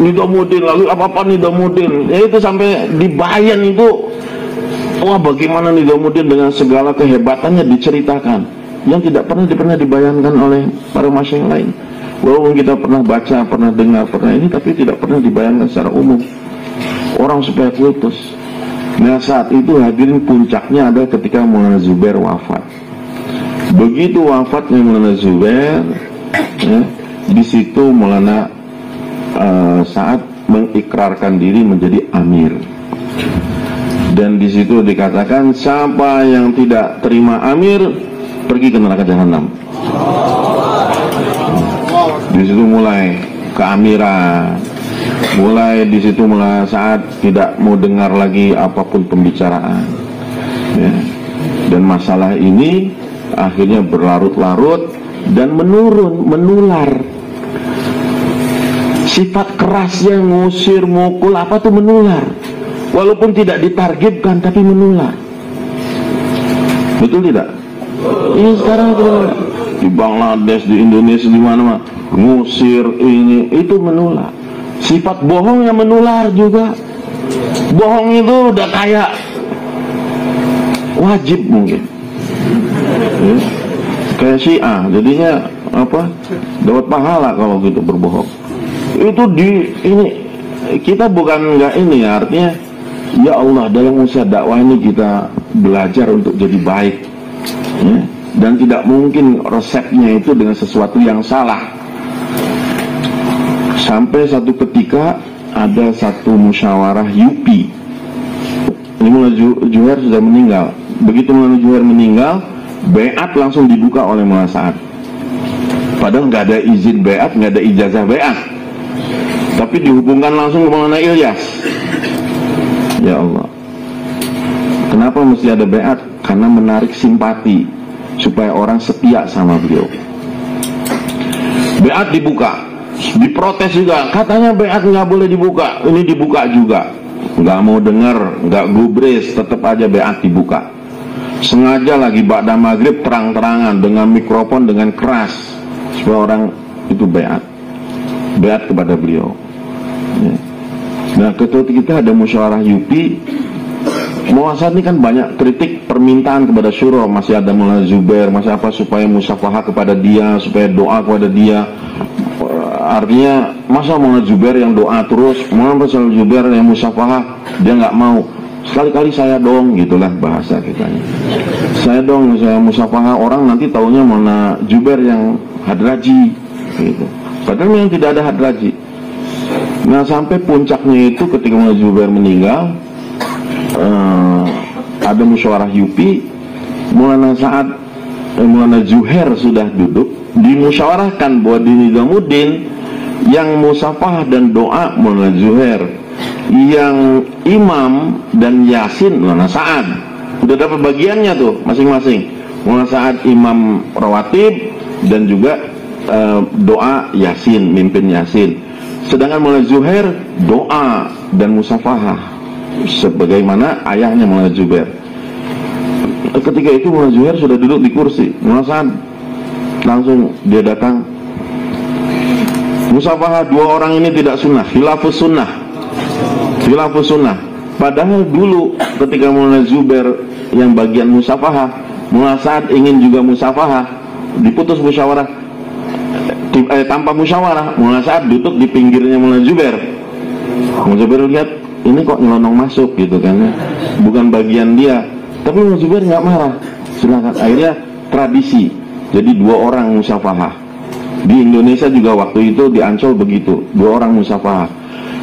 Lalu apa-apa Nizamuddin. Ya itu sampai di Bayan itu, wah bagaimana Nizamuddin dengan segala kehebatannya diceritakan, yang tidak pernah dibayangkan oleh para masyayikh lain. Walaupun kita pernah baca, pernah dengar, pernah ini, tapi tidak pernah dibayangkan secara umum. Orang supaya kultus. Nah saat itu hadirin puncaknya ada ketika Maulana Zubair wafat. Begitu wafatnya Maulana Zubair, ya, di situ Maulana Sa'ad mengikrarkan diri menjadi amir. Dan di situ dikatakan siapa yang tidak terima amir pergi ke neraka jahanam. Di situ mulai keamiran, mulai di situ mulai saat tidak mau dengar lagi apapun pembicaraan. Ya. Dan masalah ini akhirnya berlarut-larut dan menular. Sifat kerasnya ngusir, mukul apa tuh menular. Walaupun tidak ditargetkan tapi menular. Betul tidak? Ini sekarang itu di Bangladesh, di Indonesia, di mana-mana ngusir ini itu menular. Sifat bohong yang menular juga. Bohong itu udah kayak wajib mungkin. Ya. Kayak Syiah, jadinya apa? Dapat pahala kalau gitu berbohong. Itu ini kita bukan nggak ini ya, artinya ya Allah dalam usaha dakwah ini kita belajar untuk jadi baik, ya. Dan tidak mungkin resepnya itu dengan sesuatu yang salah. Sampai satu ketika ada satu musyawarah YUPI. Ini Maulana Zuhair sudah meninggal. Begitu Maulana Zuhair meninggal, baiat langsung dibuka oleh Maulana Sa'ad. Padahal nggak ada izin baiat, nggak ada ijazah baiat, tapi dihubungkan langsung ke Maulana Ilyas. Ya Allah, kenapa mesti ada baiat? Karena menarik simpati supaya orang setia sama beliau. Baiat dibuka, diprotes juga, katanya baiat nggak boleh dibuka. Ini dibuka juga, nggak mau dengar, nggak gubris, tetap aja baiat dibuka. Sengaja lagi ba'da maghrib terang-terangan dengan mikrofon dengan keras supaya orang itu baiat kepada beliau. Ya. Nah, ketika kita ada musyawarah YUPI, Maulana Sa'ad ini kan banyak kritik permintaan kepada syuro, masih ada Maulana Zubair, masih apa supaya musafahah kepada dia, supaya doa kepada dia. Artinya masa Maulana Zubair yang doa terus, Maulana Zubair yang musafahah dia nggak mau. Sekali-kali saya dong, gitulah bahasa kita. Saya dong, saya musafahah, orang nanti taunya Maulana Zubair yang hadraji, gitu. Padahal memang tidak ada hadraji. Nah, sampai puncaknya itu ketika Maulana Zubair meninggal, ada musyawarah YUPI, Maulana Sa'ad, Maulana Zuhair sudah duduk, dimusyawarahkan bahwa di Nizamuddin yang musafahah dan doa Maulana Zuhair, yang imam dan yasin Maulana Sa'ad. Udah dapat bagiannya tuh masing-masing. Maulana Sa'ad imam rawatib dan juga doa yasin, mimpin yasin. Sedangkan Maulana Zuhair doa dan musafahah sebagaimana ayahnya Maulana Zubair. Ketika itu Maulana Zuhair sudah duduk di kursi, Maulana Sa'ad langsung dia datang. Musafahah dua orang ini tidak sunnah, khilafus sunnah. Khilafus sunnah. Padahal dulu ketika Maulana Zubair yang bagian musafahah, Maulana Sa'ad ingin juga musafahah, diputus musyawarah. Tanpa musyawarah, Maulana Sa'ad duduk di pinggirnya Maulana Zubair. Maulana Zubair lihat ini kok nyelonong masuk gitu kan, bukan bagian dia. Tapi Maulana Zubair nggak marah, silakan. Akhirnya tradisi, jadi dua orang musafahah. Di Indonesia juga waktu itu di Ancol begitu, dua orang musafahah.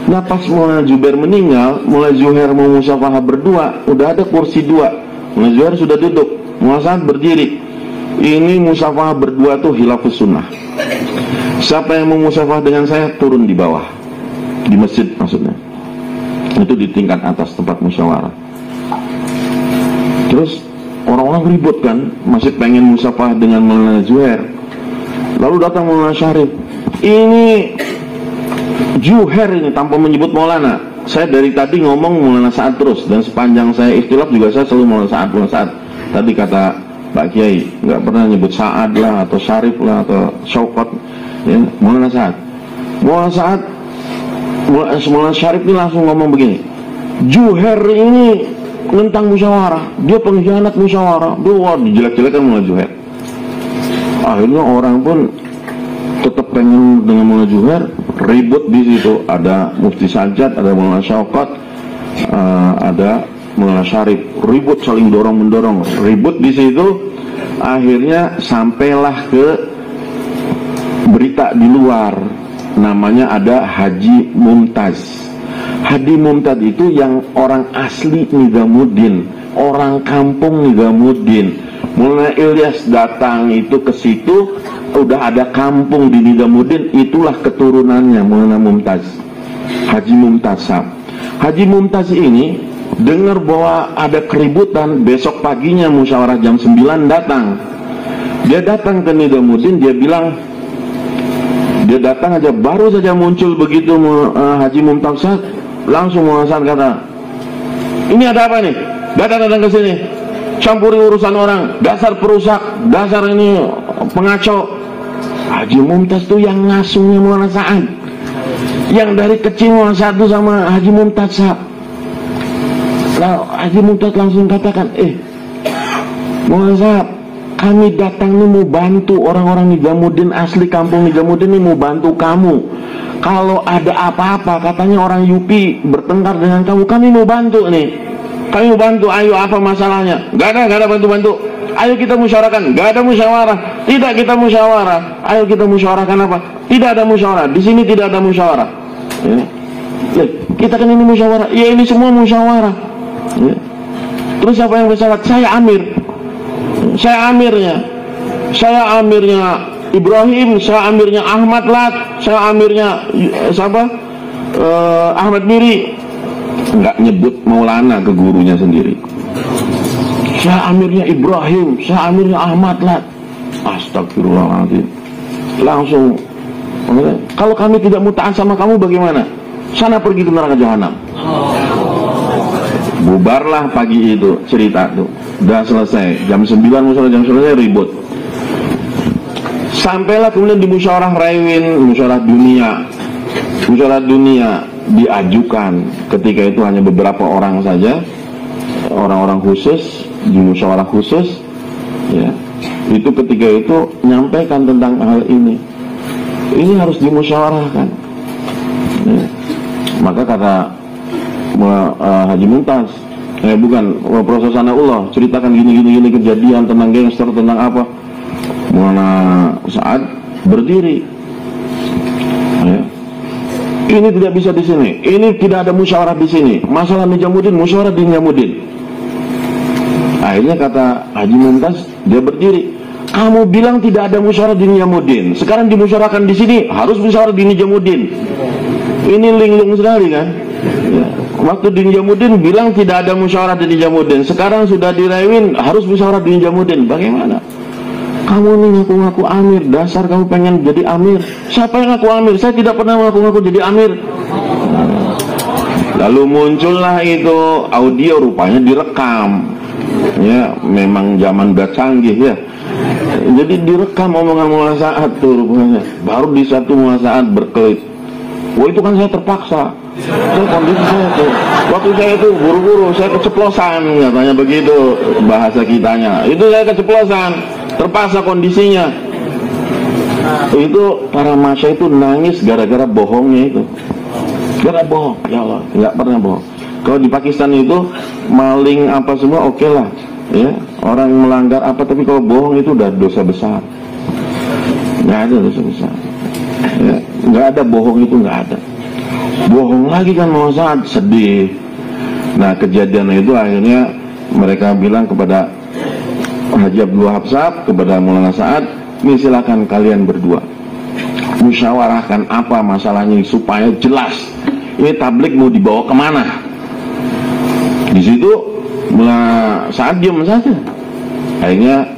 Nah, pas Maulana Zubair meninggal, Maulana Zuhair mau musafahah berdua, udah ada kursi dua. Maulana Zuhair sudah duduk, Maulana Sa'ad berdiri. Ini musafahah berdua tuh khilafus sunnah. Siapa yang mau musafahah dengan saya turun di bawah, di masjid maksudnya. Itu di tingkat atas tempat musyawarah. Terus orang-orang ribut kan, masih pengen musafahah dengan Maulana Zuhair. Lalu datang Maulana Syarif. Ini Zuhair ini tanpa menyebut Maulana. Saya dari tadi ngomong Maulana Sa'ad terus, dan sepanjang saya ikhtilaf juga saya selalu Maulana Sa'ad, Maulana Sa'ad. Tadi kata Pak Kiai nggak pernah nyebut Sa'ad lah atau Syarif lah atau Syauqat, ya, Maulana Sa'ad. Maulana Sa'ad, Maulana Syarif ini langsung ngomong begini, Zuhair ini tentang musyawarah, dia pengkhianat musyawarah, dia dijelek-jelekan Maulana Zuhair. Akhirnya orang pun tetap pengen dengan Maulana Zuhair, ribut di situ. Ada Mufti Sajjad, ada Maulana Syauqat, ada Maulana Syarif, ribut saling dorong-mendorong, ribut di situ. Akhirnya sampailah ke berita di luar, namanya ada Haji Mumtaz. Haji Mumtaz itu yang orang asli Nizamuddin, orang kampung Nizamuddin. Mulai Ilyas datang itu ke situ, udah ada kampung di Nizamuddin, itulah keturunannya Maulana Mumtaz, Haji Mumtaz. Haji Mumtaz ini dengar bahwa ada keributan, besok paginya musyawarah jam 9 datang. Dia datang ke Nizamuddin, dia bilang, dia datang aja, baru saja muncul begitu Haji Mumtaz, langsung Muhammad kata, ini ada apa nih? Datang ke sini, campuri urusan orang, dasar perusak, dasar ini pengacau. Haji Mumtaz tuh yang ngasuhnya Maulana Sa'ad, yang dari kecil Maulana Sa'ad sama Haji Mumtaz. Lalu Haji Mumtaz langsung katakan, Maulana Sa'ad, kami datang ini mau bantu orang-orang Nizamuddin, asli kampung Nizamuddin ini mau bantu kamu. Kalau ada apa-apa, katanya orang Yupi bertengkar dengan kamu, kami mau bantu nih. Kami mau bantu, ayo apa masalahnya? Gak ada bantu-bantu. Ayo kita musyawarahkan. Gak ada musyawarah. Tidak, kita musyawarah. Ayo kita musyawarahkan apa? Tidak ada musyawarah. Di sini tidak ada musyawarah. Ya. Kita kan ini musyawarah. Ya ini semua musyawarah. Ya. Terus siapa yang bersalah? Saya amir. Saya amirnya Ibrahim, saya amirnya Ahmad Lat, saya amirnya siapa? Ahmad Miri. Enggak nyebut Maulana ke gurunya sendiri. Saya amirnya Ibrahim, saya amirnya Ahmad Lat. Astagfirullahaladzim. Langsung, kalau kami tidak mau taat sama kamu bagaimana? Sana pergi ke neraka jahanam. Bubarlah pagi itu cerita tuh. Udah selesai, jam 9 jam selesai ribut. Sampailah kemudian di musyawarah Raiwin, musyawarah dunia. Musyawarah dunia diajukan, ketika itu hanya beberapa orang saja, orang-orang khusus di musyawarah khusus, ya. Itu ketika itu nyampaikan tentang hal ini. Ini harus dimusyawarahkan. Ya. Maka kata Haji Mumtaz, bukan Profesor Sanaullah, ceritakan gini kejadian tentang gangster, tentang apa. Maulana Sa'ad berdiri. Ya. Ini tidak bisa di sini. Ini tidak ada musyawarah di sini. Masalah Nizamuddin, musyawarah di Nizamuddin. Akhirnya kata Haji Mumtaz, dia berdiri. Kamu bilang tidak ada musyawarah di Nizamuddin. Sekarang dimusyawarahkan di sini, harus musyawarah di Nizamuddin. Ini linglung sekali kan? Ya. Waktu di Nizamuddin bilang tidak ada musyawarah di Nizamuddin. Sekarang sudah di Raiwin, harus musyawarah di Nizamuddin. Bagaimana? Kamu ini ngaku-ngaku amir, dasar kamu pengen jadi amir. Siapa yang ngaku amir? Saya tidak pernah ngaku-ngaku jadi amir. Lalu muncullah itu audio, rupanya direkam. Ya, memang zaman udah canggih ya. Jadi direkam omongan Maulana Sa'ad tuh rupanya. Baru di satu Maulana Sa'ad berkelit. Wah, itu kan saya terpaksa. Saya kondisi saya tuh. Waktu saya itu buru-buru, saya keceplosan, katanya begitu bahasa kitanya. Itu saya keceplosan, terpaksa kondisinya. Itu para masya itu nangis gara-gara bohongnya itu. Gara bohong, ya Allah, nggak pernah bohong. Kalau di Pakistan itu maling apa semua oke lah, ya. Orang melanggar apa, tapi kalau bohong itu udah dosa besar. Nggak ada dosa besar. Ya, nggak ada bohong itu, nggak ada. Bohong lagi kan mau saat sedih. Nah, kejadian itu akhirnya mereka bilang kepada Haji Abdul Wahab Sa'ad, kepada Maulana Sa'ad, ini silakan kalian berdua musyawarahkan apa masalahnya supaya jelas. Ini tablik mau dibawa kemana? Di situ Maulana Sa'ad diam saja. Akhirnya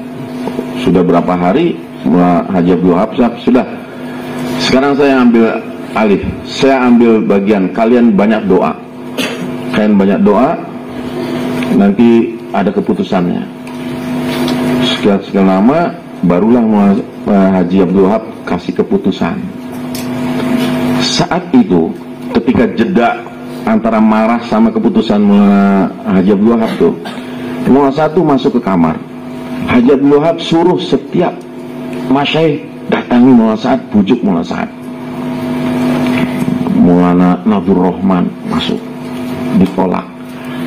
sudah berapa hari Haji Abdul Wahab Sa'ad, sudah. Sekarang saya ambil alih, saya ambil bagian, kalian banyak doa. Kalian banyak doa, nanti ada keputusannya. Sekian lama, barulah Haji Abdul Wahab kasih keputusan. Saat itu, ketika jeda antara marah sama keputusan Haji Abdul Wahab tuh, Maulana satu masuk ke kamar. Haji Abdul Wahab suruh setiap masyaikh datangi Maulana Sa'ad, bujuk Maulana Sa'ad. Maulana Nadur Rahman masuk, ditolak.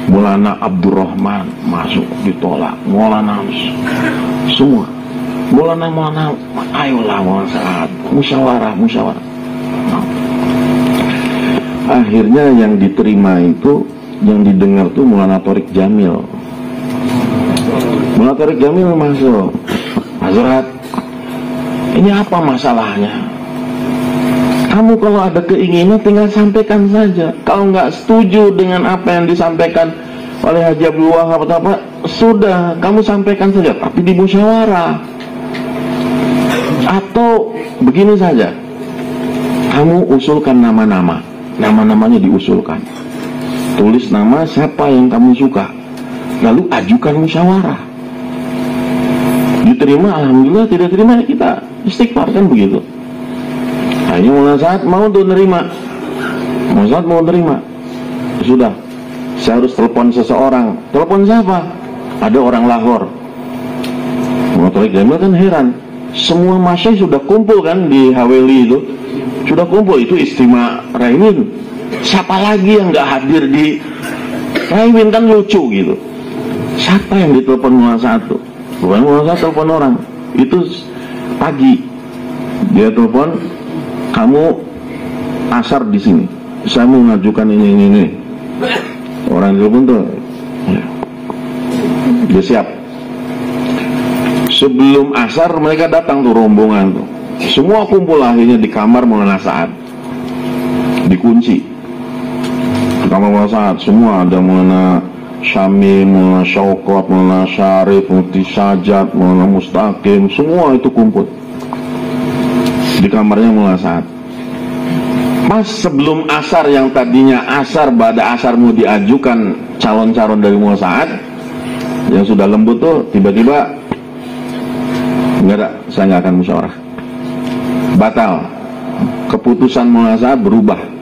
Maulana Abdurrahman masuk, ditolak. Maulana semua. Maulana, ayolah Maulana Sa'ad, musyawarah. Akhirnya yang diterima itu, yang didengar tuh Maulana Thorik Jamil. Maulana Thorik Jamil masuk. Hazrat, ini apa masalahnya? Kamu kalau ada keinginan tinggal sampaikan saja. Kalau nggak setuju dengan apa yang disampaikan oleh Haji Abdul Wahab atau apa, sudah kamu sampaikan saja, tapi di musyawarah. Atau begini saja, kamu usulkan nama-namanya diusulkan. Tulis nama siapa yang kamu suka, lalu ajukan musyawarah. Diterima, alhamdulillah. Tidak terima, kita istighfar, kan begitu. Akhirnya Maulana Sa'ad mau tuh nerima. Maulana Sa'ad mau nerima. Sudah, saya harus telepon seseorang. Telepon siapa? Ada orang Lahore. Maulana Thorik Jamil kan heran. Semua masyayikh sudah kumpul kan di Haveli itu. Sudah kumpul, itu istimewa Raimin. Siapa lagi yang gak hadir di Raimin, kan lucu gitu. Siapa yang ditelepon Maulana Sa'ad tuh? Bukan Maulana Sa'ad telepon orang. Itu pagi. Dia telepon, kamu asar di sini. Saya mau mengajukan ini. Orang telepon tuh, ya. Dia siap. Sebelum asar mereka datang tuh rombongan tuh. Semua kumpul akhirnya di kamar Maulana Sa'ad. Dikunci. Di kamar Maulana Sa'ad semua ada Maulana Syamim, Maulana Syauqat, Maulana Syarif, Mufti Sajat, Maulana Mustaqim, semua itu kumpul di kamarnya Maulana Sa'ad. Pas sebelum asar, yang tadinya asar pada asar mau diajukan calon-calon dari Maulana Sa'ad yang sudah lembut tuh, tiba-tiba enggak ada, saya nggak akan musyawarah, batal. Keputusan Maulana Sa'ad berubah.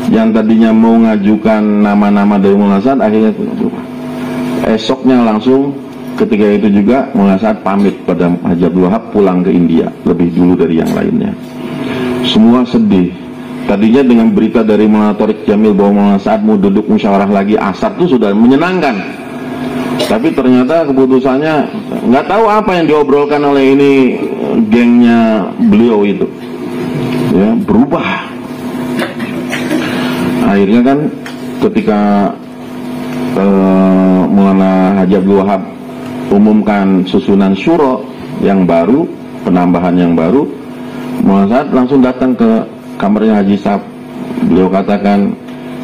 Yang tadinya mau ngajukan nama-nama dari Maulana Sa'ad akhirnya berubah. Esoknya langsung ketika itu juga Maulana Sa'ad pamit pada Haji Abdul Wahab pulang ke India lebih dulu dari yang lainnya. Semua sedih. Tadinya dengan berita dari Maulana Thorik Jamil bahwa Maulana Sa'ad mau duduk musyawarah lagi asar itu sudah menyenangkan. Tapi ternyata keputusannya nggak tahu apa yang diobrolkan oleh ini gengnya beliau itu, ya, berubah. Akhirnya kan ketika Maulana Haji Abdul Wahab umumkan susunan syuro yang baru, penambahan yang baru, Maulana Sa'ad langsung datang ke kamarnya Haji Sab. Beliau katakan,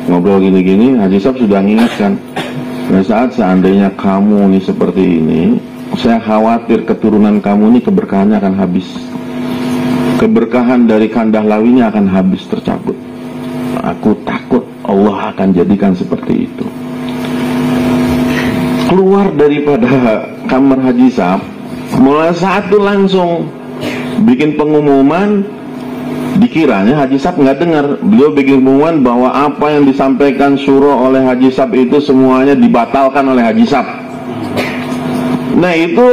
ngobrol gini-gini, Haji Sab sudah mengingatkan, saat seandainya kamu ini seperti ini, saya khawatir keturunan kamu ini keberkahannya akan habis. Keberkahan dari Kandahlawinya akan habis, tercabut. Aku takut Allah akan jadikan seperti itu. Keluar daripada kamar Haji Sab, Maulana Sa'ad itu langsung bikin pengumuman. Dikiranya Haji Sab nggak dengar. Beliau bikin pengumuman bahwa apa yang disampaikan syuro oleh Haji Sab itu semuanya dibatalkan oleh Haji Sab. Nah itu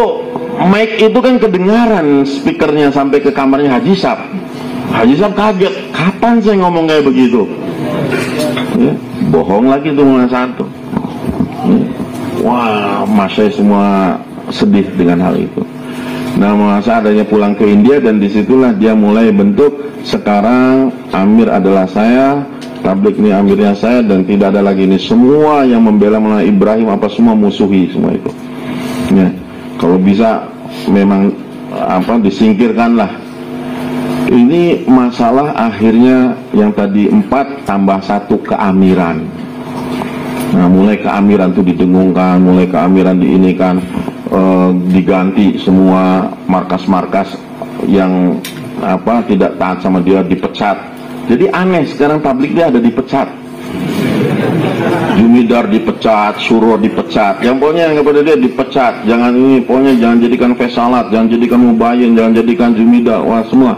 mic itu kan kedengaran speakernya sampai ke kamarnya Haji Sab. Haji Sab kaget, kapan saya ngomong kayak begitu? Ya, bohong lagi tuh Maulana Sa'ad tuh. Wah, masya semua sedih dengan hal itu. Nah, Maulana Sa'ad adanya pulang ke India, dan disitulah dia mulai bentuk. Sekarang Amir adalah saya, tabligh ini amirnya saya, dan tidak ada lagi ini semua yang membela Maulana Ibrahim apa semua musuhi semua itu. Ya, kalau bisa memang disingkirkanlah. Ini masalah akhirnya yang tadi 4 tambah 1 keamiran. Nah, mulai keamiran itu didengungkan, mulai keamiran diinikan, diganti semua markas-markas yang tidak taat sama dia dipecat. Jadi aneh sekarang tabligh dia ada dipecat. Jumidar dipecat, Syuro dipecat, yang pokoknya yang kepada dia dipecat. Jangan ini, pokoknya jangan jadikan fesalat, jangan jadikan mubayyin, jangan jadikan Jumidar, wah semua.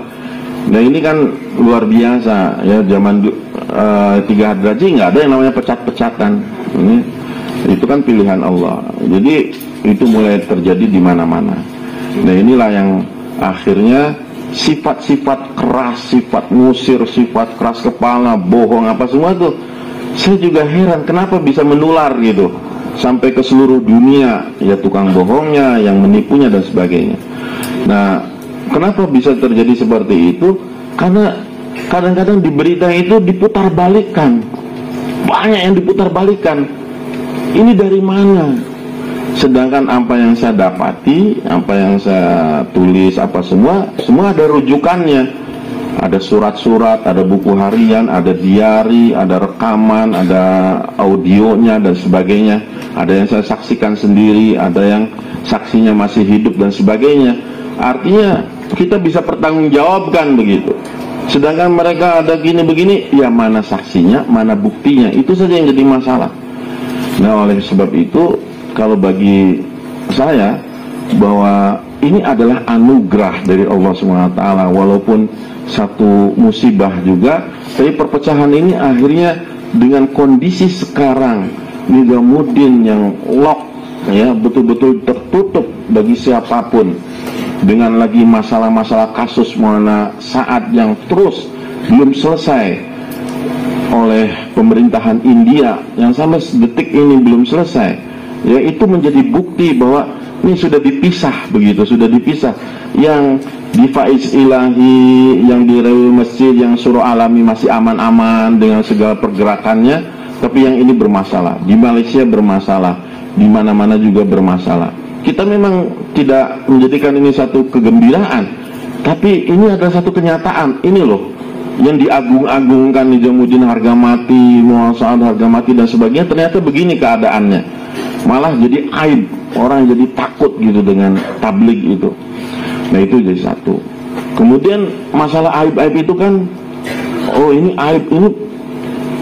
Nah ini kan luar biasa ya, zaman 3 Hadraji nggak ada yang namanya pecat-pecatan. Itu kan pilihan Allah. Jadi itu mulai terjadi di mana-mana. Nah inilah yang akhirnya sifat-sifat keras, sifat ngusir, sifat keras kepala, bohong apa semua tuh saya juga heran kenapa bisa menular gitu sampai ke seluruh dunia, ya tukang bohongnya, yang menipunya dan sebagainya. Nah, kenapa bisa terjadi seperti itu? Karena kadang-kadang di berita itu diputarbalikkan, banyak yang diputarbalikkan. Ini dari mana? Sedangkan apa yang saya dapati, apa yang saya tulis, apa semua ada rujukannya. Ada surat-surat, ada buku harian, ada diari, ada rekaman, ada audionya dan sebagainya. Ada yang saya saksikan sendiri, ada yang saksinya masih hidup dan sebagainya. Artinya kita bisa pertanggungjawabkan begitu. Sedangkan mereka ada gini-begini, ya mana saksinya, mana buktinya, itu saja yang jadi masalah. Nah, oleh sebab itu, kalau bagi saya bahwa ini adalah anugerah dari Allah SWT, walaupun satu musibah juga, tapi perpecahan ini akhirnya dengan kondisi sekarang Nizamuddin yang lock, ya, betul-betul tertutup bagi siapapun, dengan lagi masalah-masalah kasus Maulana Sa'ad yang terus belum selesai oleh pemerintahan India, yang sampai detik ini belum selesai, ya, itu menjadi bukti bahwa ini sudah dipisah begitu, sudah dipisah. Yang di Faiz Ilahi, yang di Rewi Masjid, yang Surah Alami masih aman-aman dengan segala pergerakannya, tapi yang ini bermasalah. Di Malaysia bermasalah, di mana-mana juga bermasalah. Kita memang tidak menjadikan ini satu kegembiraan, tapi ini adalah satu kenyataan. Ini loh yang diagung-agungkan, Nizamuddin harga mati, Muhammad Sa'ad harga mati dan sebagainya, ternyata begini keadaannya. Malah jadi aib, orang jadi takut gitu dengan tabligh itu. Nah, itu jadi satu. Kemudian masalah aib-aib itu kan, oh ini aib, ini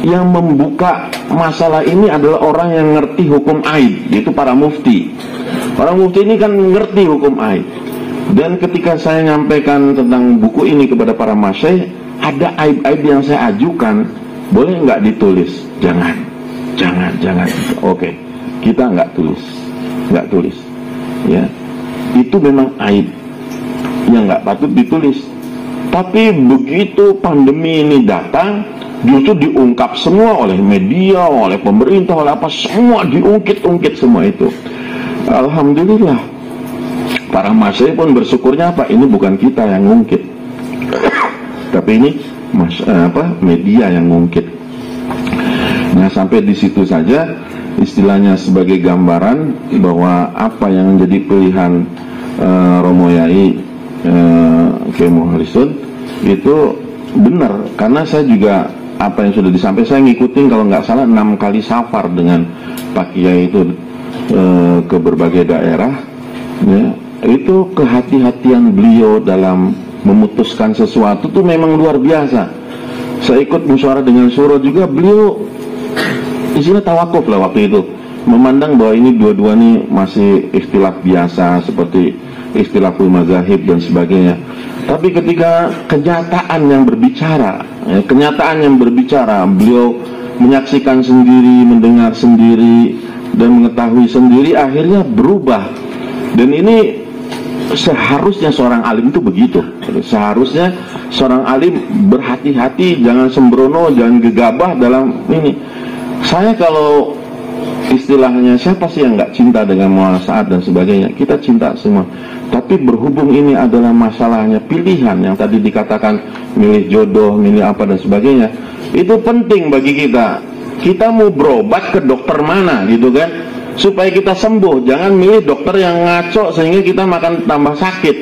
yang membuka masalah ini adalah orang yang ngerti hukum aib, yaitu para mufti. Para mufti ini kan ngerti hukum aib. Dan ketika saya nyampaikan tentang buku ini kepada para masyaikh, ada aib-aib yang saya ajukan, boleh nggak ditulis? Jangan. Oke, kita nggak tulis. Ya, itu memang aib yang nggak patut ditulis. Tapi begitu pandemi ini datang, justru diungkap semua oleh media, oleh pemerintah, oleh apa, semua diungkit-ungkit semua itu. Alhamdulillah, para masyaikh pun bersyukurnya apa? Ini bukan kita yang ngungkit, tapi ini media yang ngungkit. Nah, sampai di situ saja istilahnya sebagai gambaran bahwa apa yang menjadi pilihan Romo Yai Kiai Mukhlisun itu benar, karena saya juga apa yang sudah disampaikan, saya ngikutin kalau nggak salah 6 kali safar dengan Pak Kiai itu ke berbagai daerah, ya, itu kehati-hatian beliau dalam memutuskan sesuatu tuh memang luar biasa. Saya ikut musyawarah dengan Syuro juga, beliau isinya tawakuf lah waktu itu, memandang bahwa ini dua-dua nih masih istilah biasa seperti istilahul mazahib dan sebagainya. Tapi ketika kenyataan yang berbicara, beliau menyaksikan sendiri, mendengar sendiri, dan mengetahui sendiri, akhirnya berubah. Dan ini seharusnya seorang alim itu begitu. Seharusnya seorang alim berhati-hati, jangan sembrono, jangan gegabah dalam ini. Saya kalau istilahnya, siapa sih yang nggak cinta dengan Maulana Sa'ad dan sebagainya? Kita cinta semua. Tapi berhubung ini adalah masalahnya pilihan yang tadi dikatakan, milih jodoh, milih apa dan sebagainya, itu penting bagi kita. Kita mau berobat ke dokter mana gitu kan, supaya kita sembuh. Jangan milih dokter yang ngaco sehingga kita makan tambah sakit,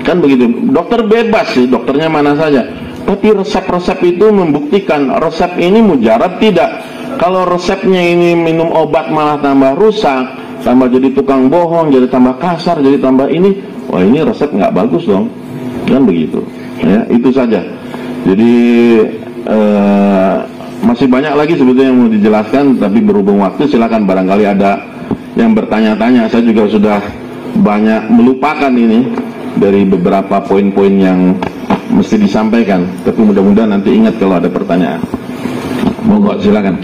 kan begitu. Dokter bebas sih, dokternya mana saja, tapi resep-resep itu membuktikan resep ini mujarab tidak. Kalau resepnya ini minum obat malah tambah rusak, tambah jadi tukang bohong, jadi tambah kasar, jadi tambah ini, wah ini resep nggak bagus dong, kan begitu ya. Itu saja. Jadi masih banyak lagi sebetulnya yang mau dijelaskan, tapi berhubung waktu, silakan barangkali ada yang bertanya-tanya. Saya juga sudah banyak melupakan ini dari beberapa poin-poin yang mesti disampaikan, tapi mudah-mudahan nanti ingat kalau ada pertanyaan. Monggo, silakan.